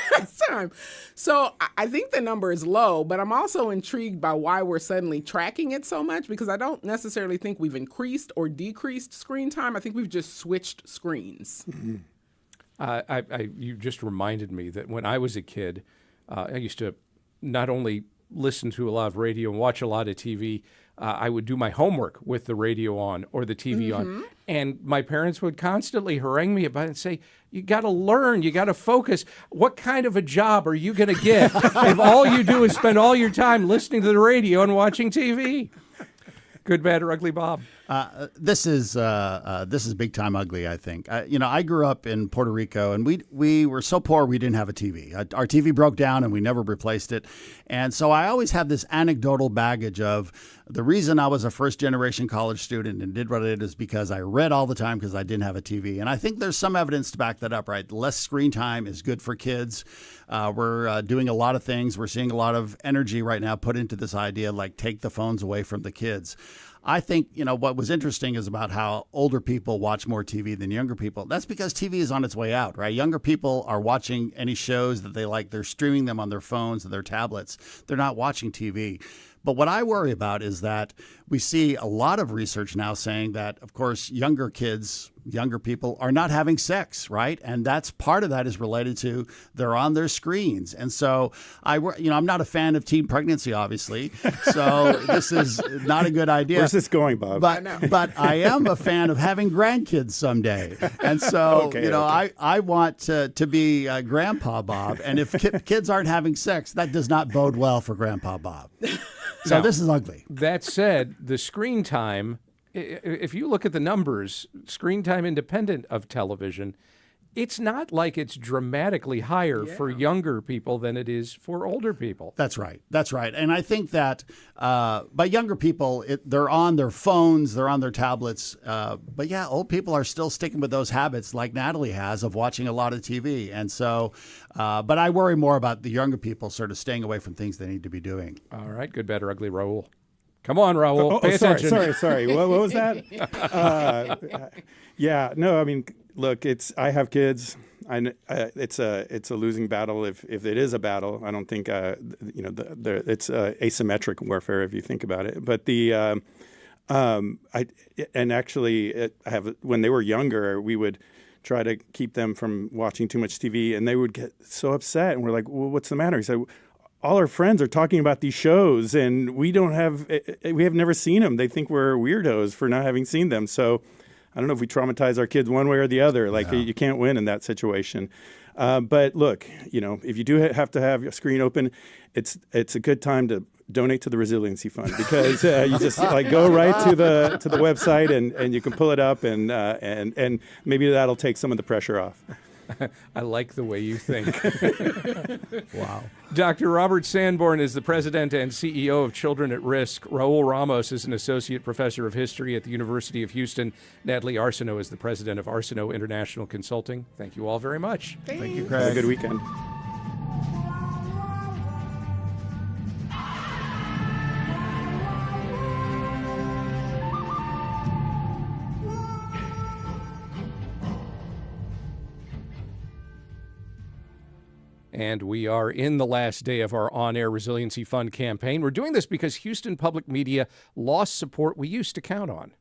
time. So I think the number is low, but I'm also intrigued by why we're suddenly tracking it so much, because I don't necessarily think we've increased or decreased screen time. I think we've just switched screens. Mm-hmm. You just reminded me that when I was a kid, I used to not only listen to a lot of radio and watch a lot of TV, I would do my homework with the radio on or the TV on. And my parents would constantly harangue me about it and say, you got to learn, you got to focus. What kind of a job are you going to get if all you do is spend all your time listening to the radio and watching TV? Good, bad, or ugly, Bob? This is big time ugly, I think. I grew up in Puerto Rico, and we were so poor we didn't have a TV. Our TV broke down, and we never replaced it. And so I always had this anecdotal baggage of the reason I was a first-generation college student and did what I did is because I read all the time because I didn't have a TV. And I think there's some evidence to back that up, right? Less screen time is good for kids. We're doing a lot of things. We're seeing a lot of energy right now put into this idea, like take the phones away from the kids. I think, what was interesting is about how older people watch more TV than younger people. That's because TV is on its way out, right? Younger people are watching any shows that they like. They're streaming them on their phones and their tablets. They're not watching TV. But what I worry about is that we see a lot of research now saying that, of course, younger people are not having sex, right? And that's part of that is related to they're on their screens. And so I'm not a fan of teen pregnancy, obviously. So this is not a good idea. Where's this going, Bob? But I am a fan of having grandkids someday. And so, I want to be Grandpa Bob. And if kids aren't having sex, that does not bode well for Grandpa Bob. So Now, this is ugly. That said, the screen time, if you look at the numbers, screen time independent of television, it's not like it's dramatically higher for younger people than it is for older people. That's right. And I think that by younger people, they're on their phones, they're on their tablets. But yeah, old people are still sticking with those habits like Natalie has of watching a lot of TV. And so, but I worry more about the younger people sort of staying away from things they need to be doing. All right. Good, bad, or ugly, Raul. Come on, Raul. Pay attention. Sorry. What was that? Look, I have kids. It's a losing battle if it is a battle. I don't think it's asymmetric warfare if you think about it. But when they were younger, we would try to keep them from watching too much TV, and they would get so upset. And we're like, well, what's the matter? He said, all our friends are talking about these shows, and we have never seen them. They think we're weirdos for not having seen them. So I don't know if we traumatize our kids one way or the other. You can't win in that situation. But look, if you do have to have your screen open, it's a good time to donate to the Resiliency Fund because you just go right to the website and you can pull it up and maybe that'll take some of the pressure off. I like the way you think. Wow. Dr. Robert Sanborn is the president and CEO of Children at Risk. Raul Ramos is an associate professor of history at the University of Houston. Natalie Arsenault is the president of Arsenault International Consulting. Thank you all very much. Thank you, Craig. Have a good weekend. And we are in the last day of our on-air Resiliency Fund campaign. We're doing this because Houston Public Media lost support we used to count on.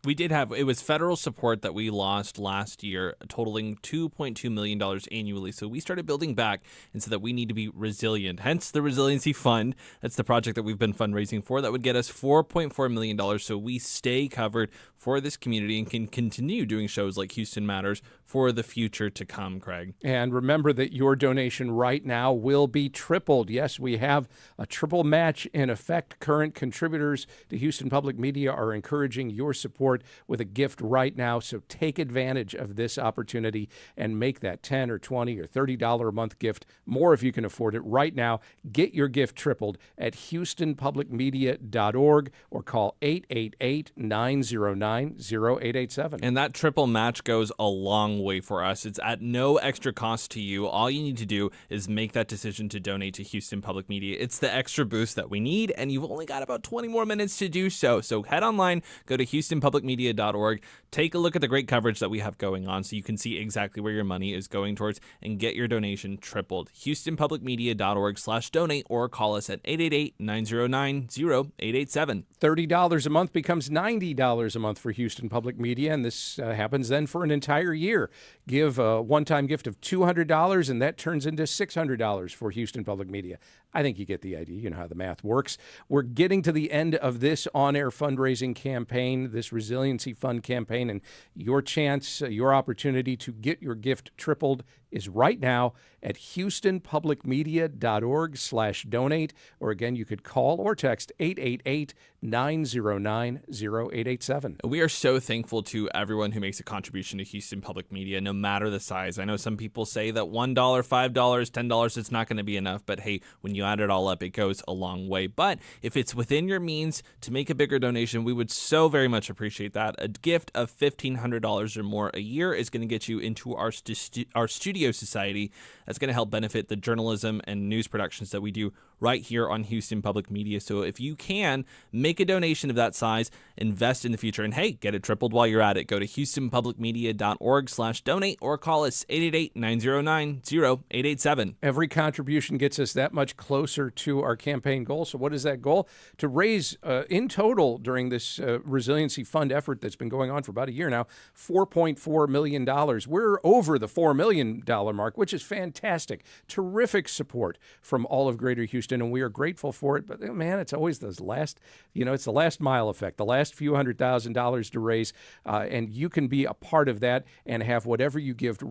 It was federal support that we lost last year, totaling $2.2 million annually. So we started building back and said that we need to be resilient. Hence the Resiliency Fund. That's the project that we've been fundraising for. That would get us $4.4 million. So we stay covered for this community and can continue doing shows like Houston Matters for the future to come, Craig. And remember that your donation right now will be tripled. Yes, we have a triple match in effect. Current contributors to Houston Public Media are encouraging your support support with a gift right now. So take advantage of this opportunity and make that $10 or $20 or $30 a month gift more if you can afford it right now. Get your gift tripled at HoustonPublicMedia.org or call 888-909-0887. And that triple match goes a long way for us. It's at no extra cost to you. All you need to do is make that decision to donate to Houston Public Media. It's the extra boost that we need, and you've only got about 20 more minutes to do so. So head online, go to HoustonPublicMedia.org, take a look at the great coverage that we have going on so you can see exactly where your money is going towards and get your donation tripled. HoustonPublicMedia.org/donate or call us at 888-909-0887. $30 a month becomes $90 a month for Houston Public Media, and this happens then for an entire year. Give a one-time gift of $200, and that turns into $600 for Houston Public Media. I think you get the idea. You know how the math works. We're getting to the end of this on-air fundraising campaign, this Resiliency Fund campaign, and your chance, your opportunity to get your gift tripled is right now at HoustonPublicMedia.org/donate. Or again, you could call or text 888-909-0887. We are so thankful to everyone who makes a contribution to Houston Public Media, no matter the size. I know some people say that $1, $5, $10, it's not going to be enough. But hey, when you add it all up, it goes a long way. But if it's within your means to make a bigger donation, we would so very much appreciate that. A gift of $1,500 or more a year is going to get you into our studio society. That's going to help benefit the journalism and news productions that we do right here on Houston Public Media. So if you can make a donation of that size, invest in the future, and hey, get it tripled while you're at it. Go to HoustonPublicMedia.org/donate or call us 888-909-0887. Every contribution gets us that much closer to our campaign goal. So what is that goal? To raise, in total, during this Resiliency Fund effort that's been going on for about a year now, $4.4 million. We're over the $4 million mark, which is fantastic. Terrific support from all of Greater Houston, and we are grateful for it. But man, it's always those last, it's the last mile effect, the last few $100,000 to raise, and you can be a part of that and have whatever you give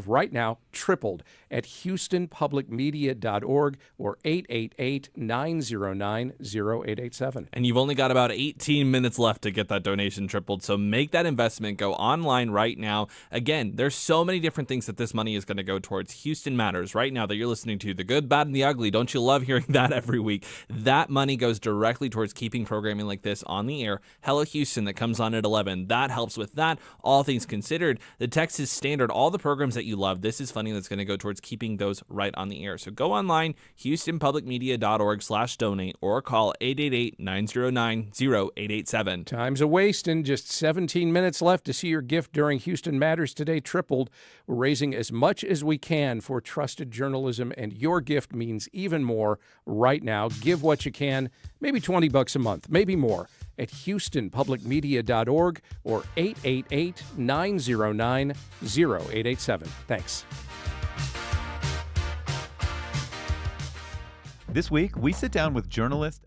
right now tripled at HoustonPublicMedia.org or 888-909-0887. And you've only got about 18 minutes left to get that donation tripled, so make that investment. Go online right now. Again, there's so many different things that this money is going to go towards. Houston Matters right now that you're listening to, the good, bad, and the ugly. Don't you love hearing that every week? That money goes directly towards keeping programming like this on the air. Hello Houston that comes on at 11. That helps with that. All things considered, the Texas Standard, all the programs that you love, This Is Funny, that's going to go towards keeping those right on the air. So go online, HoustonPublicMedia.org/donate or call 888-909-0887. Time's a waste and just 17 minutes left to see your gift during Houston Matters today tripled. We're raising as much as we can for trusted journalism, and your gift means even more right now. Give what you can, maybe $20 a month, maybe more, at HoustonPublicMedia.org or 888-909-0887. Thanks. This week, we sit down with journalist.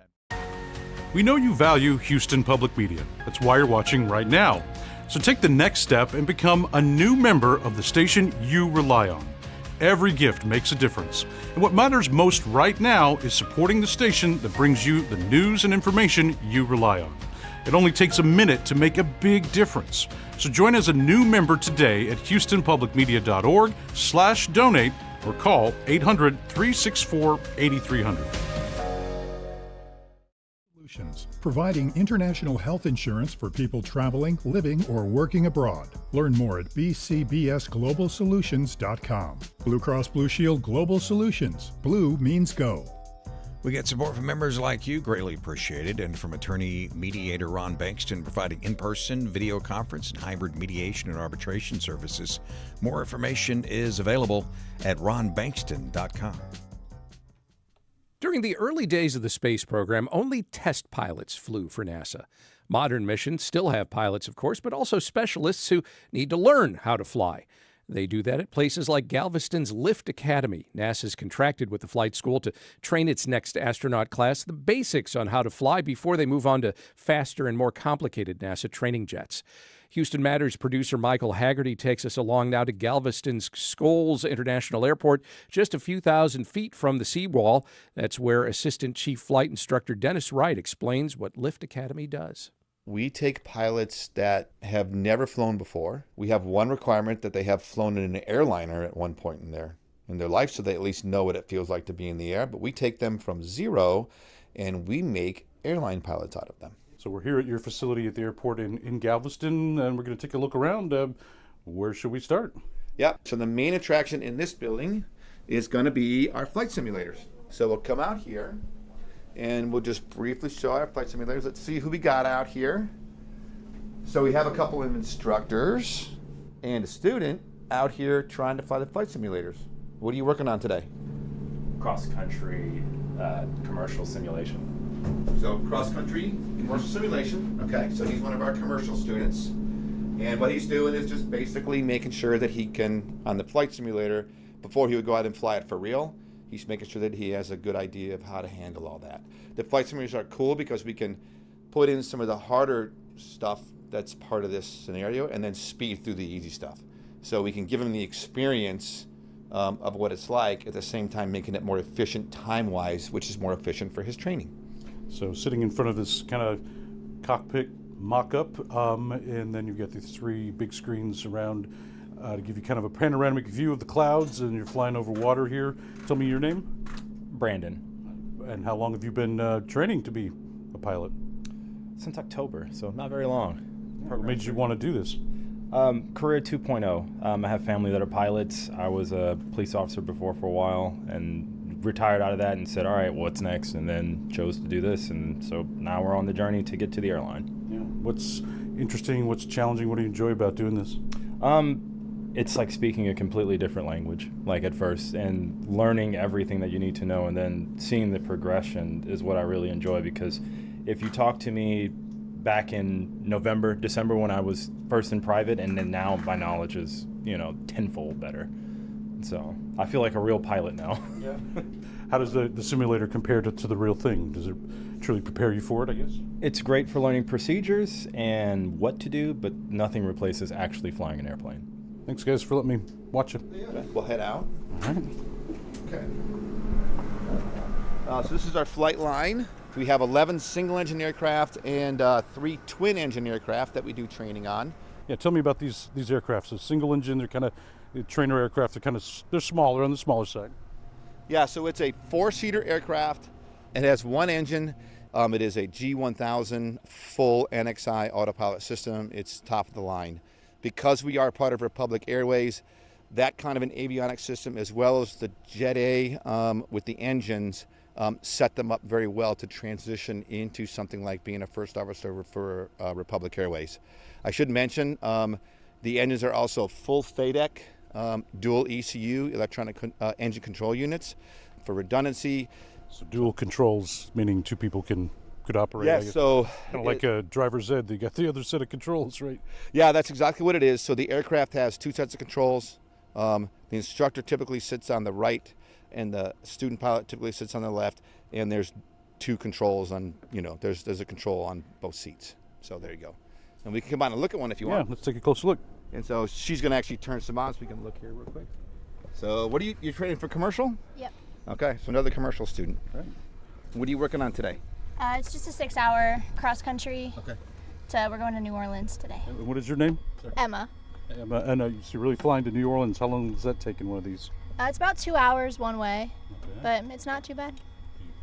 We know you value Houston Public Media. That's why you're watching right now. So take the next step and become a new member of the station you rely on. Every gift makes a difference. And what matters most right now is supporting the station that brings you the news and information you rely on. It only takes a minute to make a big difference. So join as a new member today at HoustonPublicMedia.org/donate or call 800-364-8300. Providing international health insurance for people traveling, living, or working abroad. Learn more at bcbsglobalsolutions.com. Blue Cross Blue Shield Global Solutions. Blue means go. We get support from members like you, greatly appreciated, and from attorney mediator Ron Bankston, providing in-person, video conference, and hybrid mediation and arbitration services. More information is available at ronbankston.com. During the early days of the space program, only test pilots flew for NASA. Modern missions still have pilots, of course, but also specialists who need to learn how to fly. They do that at places like Galveston's Lift Academy. NASA's contracted with the flight school to train its next astronaut class the basics on how to fly before they move on to faster and more complicated NASA training jets. Houston Matters producer Michael Haggerty takes us along now to Galveston's Scholes International Airport, just a few thousand feet from the seawall. That's where Assistant Chief Flight Instructor Dennis Wright explains what Lift Academy does. we take pilots that have never flown before. We have one requirement that they have flown in an airliner at one point in their life, so they at least know what it feels like to be in the air. But we take them from zero, and we make airline pilots out of them. So we're here at your facility at the airport in Galveston, and we're going to take a look around. Where should we start? Yeah, so the main attraction in this building is going to be our flight simulators. So we'll come out here, and we'll just briefly show our flight simulators. Let's see who we got out here. So we have a couple of instructors and a student out here trying to fly the flight simulators. What are you working on today? Cross-country commercial simulation. So cross-country commercial simulation. Okay, so he's one of our commercial students. And what he's doing is just basically making sure that he can, on the flight simulator, before he would go out and fly it for real, he's making sure that he has a good idea of how to handle all that. The flight simulators are cool because we can put in some of the harder stuff that's part of this scenario and then speed through the easy stuff. So we can give him the experience of what it's like, at the same time making it more efficient time-wise, which is more efficient for his training. So sitting in front of this kind of cockpit mock-up, and then you've got these three big screens around to give you kind of a panoramic view of the clouds, and you're flying over water here. Tell me your name. Brandon. And how long have you been training to be a pilot? Since October, so not very long. What made you want to do this? Career 2.0. I have family that are pilots. I was a police officer before for a while and retired out of that and said, all right, what's next? And then chose to do this. And so now we're on the journey to get to the airline. Yeah. What's interesting? What's challenging? What do you enjoy about doing this? It's like speaking a completely different language, like at first, and learning everything that you need to know and then seeing the progression is what I really enjoy, because if you talk to me back in November, December, when I was first in private, and then now my knowledge is, tenfold better. So I feel like a real pilot now. Yeah. How does the simulator compare to the real thing? Does it truly prepare you for it, I guess? It's great for learning procedures and what to do, but nothing replaces actually flying an airplane. Thanks, guys, for letting me watch it. Yeah. We'll head out. All right. Okay. So this is our flight line. We have 11 single-engine aircraft and 3 twin-engine aircraft that we do training on. Yeah, tell me about these aircraft. So single-engine, they're kind of trainer aircraft. They're smaller, on the smaller side. Yeah, so it's a 4-seater aircraft. It has one engine. It is a G1000 full NXI autopilot system. It's top of the line. Because we are part of Republic Airways, that kind of an avionics system, as well as the Jet A with the engines, set them up very well to transition into something like being a first officer for Republic Airways. I should mention the engines are also full FADEC, dual ECU, electronic engine control units for redundancy. So dual controls, meaning two people could operate. Yeah, so kind of like a driver's ed, they got the other set of controls, right? Yeah, that's exactly what it is. So the aircraft has 2 sets of controls. The instructor typically sits on the right, and the student pilot typically sits on the left. And there's 2 controls on, there's a control on both seats. So there you go. And we can come on and look at one if you want. Yeah, let's take a closer look. And so she's going to actually turn some on so we can look here real quick. So what are you're training for commercial? Yep. Okay, so another commercial student. All right. What are you working on today? It's just a 6-hour cross country. Okay. So we're going to New Orleans today. And what is your name? Emma. Emma, and so you're really flying to New Orleans. How long does that take in one of these? It's about 2 hours one way, but it's not too bad.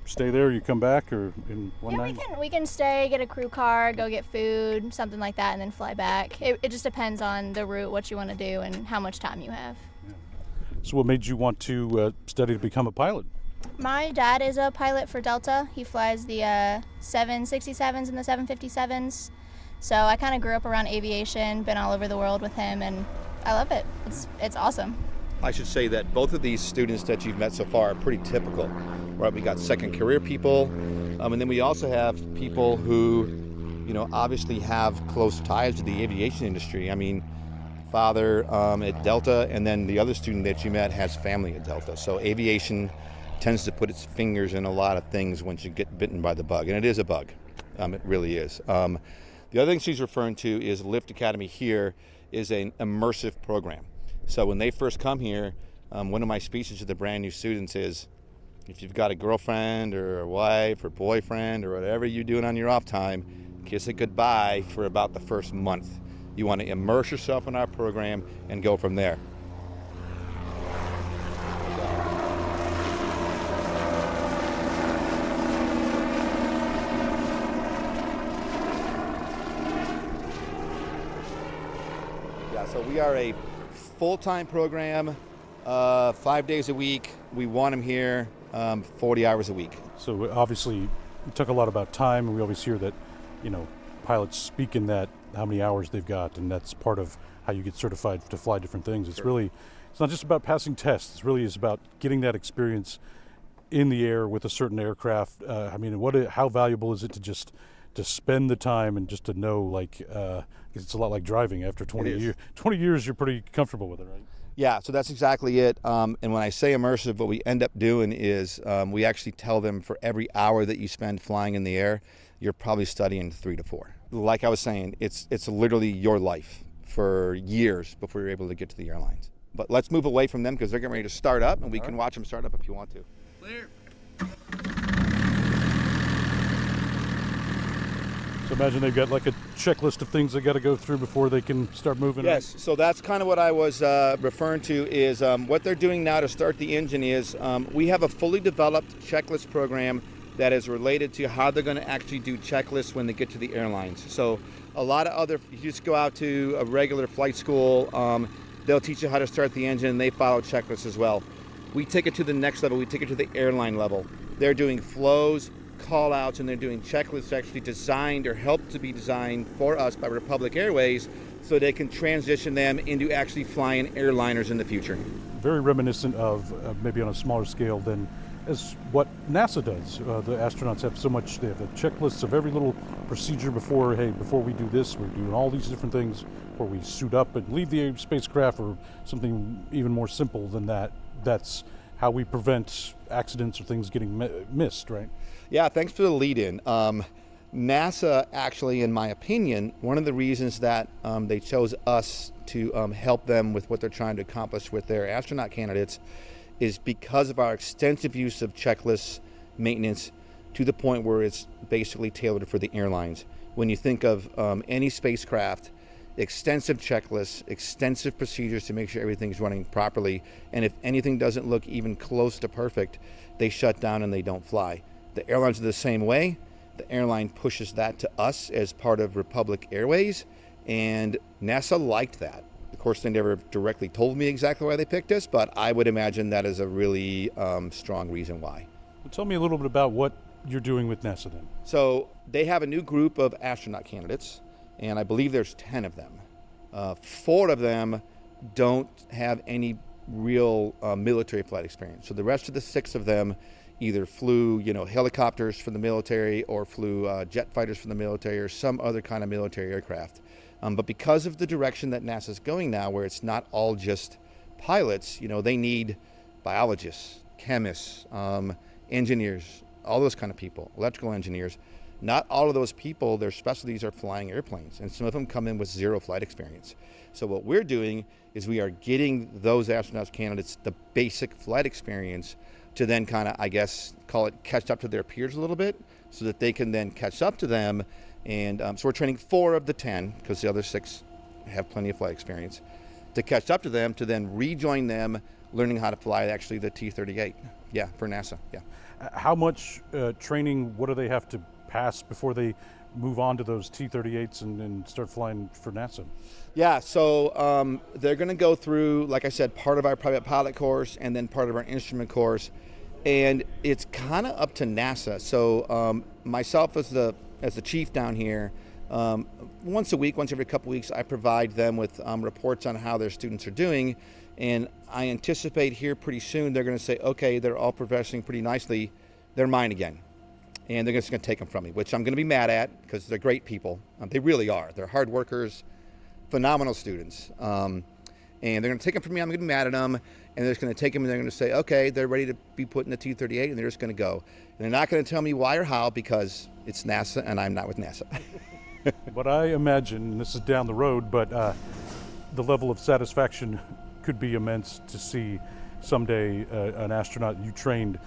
Stay there, you come back, or in one night? We can stay, get a crew car, go get food, something like that, and then fly back. It just depends on the route, what you want to do, and how much time you have. Yeah. So what made you want to study to become a pilot? My dad is a pilot for Delta. He flies the 767s and the 757s. So I kind of grew up around aviation, been all over the world with him, and I love it. It's awesome. I should say that both of these students that you've met so far are pretty typical. Right, we got second career people, and then we also have people who, obviously have close ties to the aviation industry. I mean, father at Delta, and then the other student that you met has family at Delta. So aviation tends to put its fingers in a lot of things once you get bitten by the bug, and it is a bug. It really is. The other thing she's referring to is Lift Academy here is an immersive program. So when they first come here, one of my speeches to the brand new students is, if you've got a girlfriend or a wife or boyfriend or whatever you're doing on your off time, kiss it goodbye for about the first month. You want to immerse yourself in our program and go from there. Yeah, so we are a full-time program, 5 days a week. We want them here 40 hours a week. So obviously, we talk a lot about time, and we always hear that, pilots speak in that how many hours they've got, and that's part of how you get certified to fly different things. It's really, it's not just about passing tests. It really is about getting that experience in the air with a certain aircraft. How valuable is it to spend the time and just to know, because it's a lot like driving. After 20 years, 20 years, you're pretty comfortable with it, right? Yeah, so that's exactly it. And when I say immersive, what we end up doing is we actually tell them for every hour that you spend flying in the air, you're probably studying 3 to 4. Like I was saying, it's literally your life for years before you're able to get to the airlines. But let's move away from them because they're getting ready to start up, and we can watch them start up if you want to. Clear. So imagine they've got like a checklist of things they got to go through before they can start moving. Yes, so that's kind of what I was referring to is what they're doing now to start the engine is we have a fully developed checklist program that is related to how they're going to actually do checklists when they get to the airlines. So a lot of you just go out to a regular flight school, they'll teach you how to start the engine, and they follow checklists as well. We take it to the next level. We take it to the airline level. They're doing flows, call outs, and they're doing checklists actually designed or helped to be designed for us by Republic Airways so they can transition them into actually flying airliners in the future. Very reminiscent of maybe on a smaller scale than as what NASA does. The astronauts have so much, they have the checklists of every little procedure before we do this, we're doing all these different things before we suit up and leave the spacecraft, or something even more simple than that. That's how we prevent accidents or things getting missed, right? Yeah, thanks for the lead-in. NASA actually, in my opinion, one of the reasons that they chose us to help them with what they're trying to accomplish with their astronaut candidates is because of our extensive use of checklists, maintenance, to the point where it's basically tailored for the airlines. When you think of any spacecraft, extensive checklists, extensive procedures to make sure everything's running properly, and if anything doesn't look even close to perfect, they shut down and they don't fly. The airlines are the same way. The airline pushes that to us as part of Republic Airways, and NASA liked that. Of course, they never directly told me exactly why they picked us, but I would imagine that is a really strong reason why. Well, tell me a little bit about what you're doing with NASA then. So they have a new group of astronaut candidates, and I believe there's 10 of them. 4 of them don't have any real military flight experience. So the rest of the 6 of them either flew, helicopters for the military, or flew jet fighters for the military, or some other kind of military aircraft. But because of the direction that NASA's going now, where it's not all just pilots, they need biologists, chemists, engineers, all those kind of people, electrical engineers. Not all of those people, their specialties are flying airplanes, and some of them come in with 0 flight experience. So what we're doing is we are getting those astronauts candidates the basic flight experience to then kind of, call it catch up to their peers a little bit, so that they can then catch up to them. And so we're training 4 of the 10, because the other 6 have plenty of flight experience, to catch up to them, to then rejoin them, learning how to fly actually the T-38. Yeah, for NASA, yeah. How much training, what do they have to pass before they move on to those T-38s and start flying for NASA? Yeah, so they're going to go through, like I said, part of our private pilot course and then part of our instrument course, and it's kind of up to NASA. So myself as the chief down here, once a week, once every couple weeks, I provide them with reports on how their students are doing, and I anticipate here pretty soon they're going to say, okay, they're all progressing pretty nicely, they're mine again. And they're just going to take them from me, which I'm going to be mad at because they're great people. They really are. They're hard workers, phenomenal students. And they're going to take them from me. I'm going to be mad at them. And they're just going to take them and they're going to say, okay, they're ready to be put in the T-38, and they're just going to go. And they're not going to tell me why or how, because it's NASA and I'm not with NASA. But I imagine, and this is down the road, but the level of satisfaction could be immense to see someday an astronaut you trained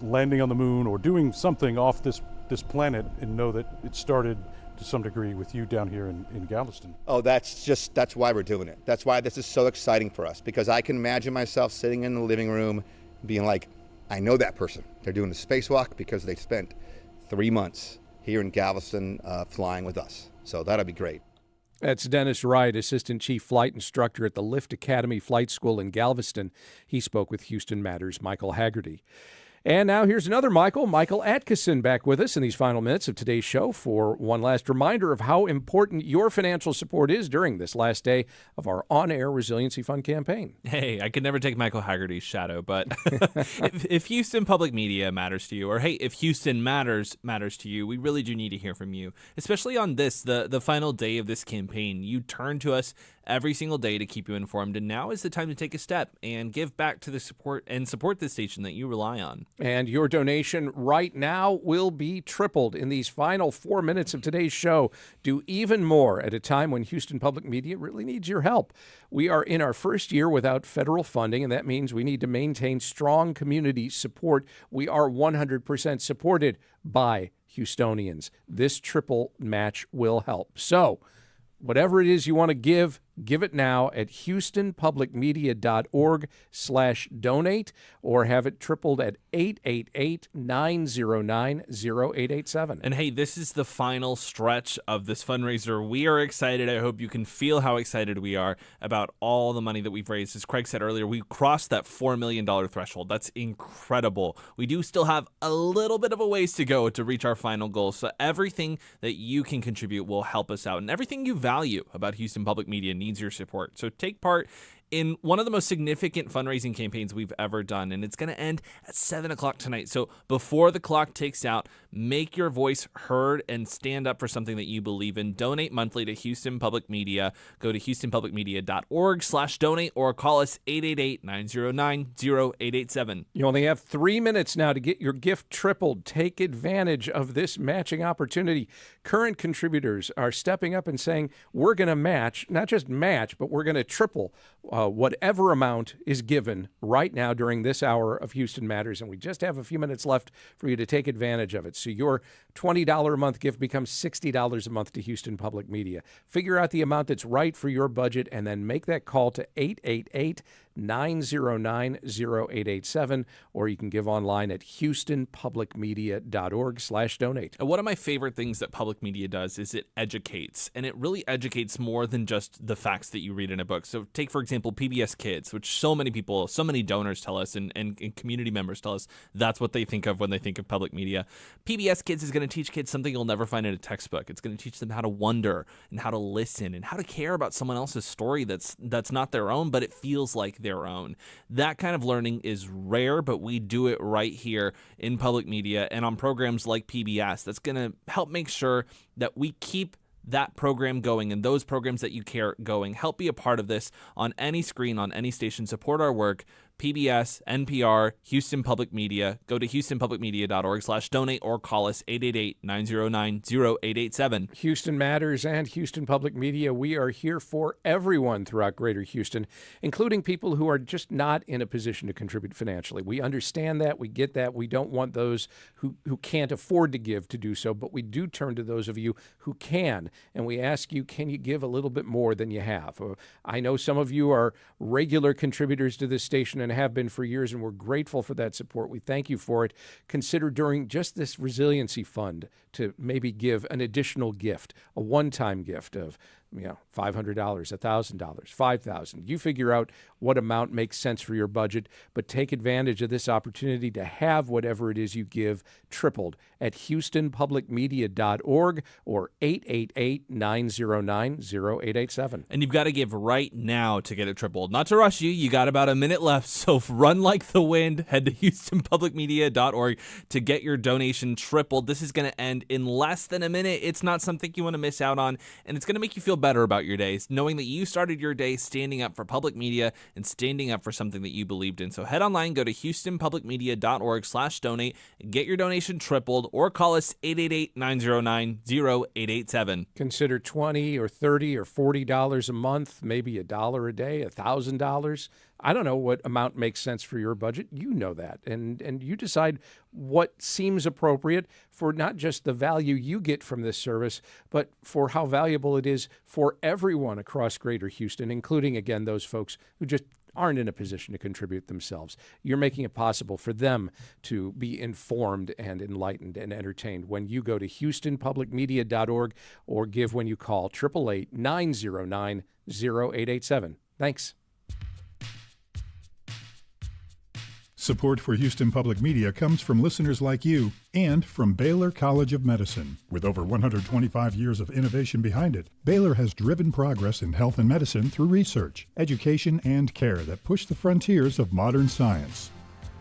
landing on the moon or doing something off this this planet and know that it started to some degree with you down here in Galveston. Oh, that's why we're doing it. That's why this is so exciting for us, because I can imagine myself sitting in the living room being like, I know that person. They're doing the spacewalk because they spent 3 months here in Galveston flying with us. So that'll be great. That's Dennis Wright, Assistant Chief Flight Instructor at the Lift Academy Flight School in Galveston. He spoke with Houston Matters' Michael Haggerty. And now here's another Michael Atkinson, back with us in these final minutes of today's show for one last reminder of how important your financial support is during this last day of our on-air Resiliency Fund campaign. Hey, I could never take Michael Haggerty's shadow, but if Houston Public Media matters to you, or hey, if Houston matters to you, we really do need to hear from you, especially on this, the final day of this campaign. You turn to us every single day to keep you informed, and now is the time to take a step and give back to the support the station that you rely on. And your donation right now will be tripled in these final 4 minutes of today's show. Do even more at a time when Houston Public Media really needs your help. We are in our first year without federal funding, and that means we need to maintain strong community support. We are 100% supported by Houstonians. This triple match will help. So, whatever it is you want to give it now at houstonpublicmedia.org/donate, or have it tripled at 888-909-0887. And hey, this is the final stretch of this fundraiser. We are excited. I hope you can feel how excited we are about all the money that we've raised. As Craig said earlier, we crossed that $4 million threshold. That's incredible. We do still have a little bit of a ways to go to reach our final goal. So everything that you can contribute will help us out. And everything you value about Houston Public Media needs your support. So take part in one of the most significant fundraising campaigns we've ever done, and it's going to end at 7 o'clock tonight. So before the clock ticks out, make your voice heard and stand up for something that you believe in. Donate monthly to Houston Public Media. Go to houstonpublicmedia.org/donate or call us 888-909-0887. You only have 3 minutes now to get your gift tripled. Take advantage of this matching opportunity. Current contributors are stepping up and saying, we're going to match, not just match, but we're going to triple whatever amount is given right now during this hour of Houston Matters. And we just have a few minutes left for you to take advantage of it. So your $20 a month gift becomes $60 a month to Houston Public Media. Figure out the amount that's right for your budget and then make that call to 888-909-0887, or you can give online at houstonpublicmedia.org/donate. And one of my favorite things that public media does is it educates, and it really educates more than just the facts that you read in a book. So take, for example, PBS Kids, which so many people, so many donors tell us and community members tell us that's what they think of when they think of public media. PBS Kids is going to teach kids something you'll never find in a textbook. It's going to teach them how to wonder and how to listen and how to care about someone else's story that's not their own, but it feels like their own. That kind of learning is rare, but we do it right here in public media and on programs like PBS. That's going to help make sure that we keep that program going and those programs that you care going. Help be a part of this on any screen, on any station. Support our work. PBS, NPR, Houston Public Media. Go to houstonpublicmedia.org/donate or call us 888-909-0887. Houston Matters and Houston Public Media, we are here for everyone throughout Greater Houston, including people who are just not in a position to contribute financially. We understand that. We get that. We don't want those who can't afford to give to do so, but we do turn to those of you who can, and we ask you, can you give a little bit more than you have? I know some of you are regular contributors to this station and have been for years, and we're grateful for that support. We thank you for it. Consider during just this Resiliency Fund to maybe give an additional gift, a one-time gift of $500, $1,000, $5,000. You figure out what amount makes sense for your budget, but take advantage of this opportunity to have whatever it is you give tripled at houstonpublicmedia.org or 888-909-0887. And you've got to give right now to get it tripled. Not to rush you. You got about a minute left, so run like the wind. Head to houstonpublicmedia.org to get your donation tripled. This is going to end in less than a minute. It's not something you want to miss out on, and it's going to make you feel better about your days, knowing that you started your day standing up for public media and standing up for something that you believed in. So head online, go to houstonpublicmedia.org/donate, get your donation tripled, or call us 888-909-0887. Consider $20 or $30 or $40 a month, maybe $1 a day, $1,000. I don't know what amount makes sense for your budget. You know that. And you decide what seems appropriate for not just the value you get from this service, but for how valuable it is for everyone across Greater Houston, including, again, those folks who just aren't in a position to contribute themselves. You're making it possible for them to be informed and enlightened and entertained when you go to houstonpublicmedia.org or give when you call 888-909-0887. Thanks. Support for Houston Public Media comes from listeners like you and from Baylor College of Medicine. With over 125 years of innovation behind it, Baylor has driven progress in health and medicine through research, education, and care that push the frontiers of modern science.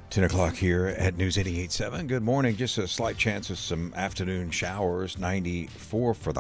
10 o'clock here at News 88.7. Good morning. Just a slight chance of some afternoon showers. 94 for the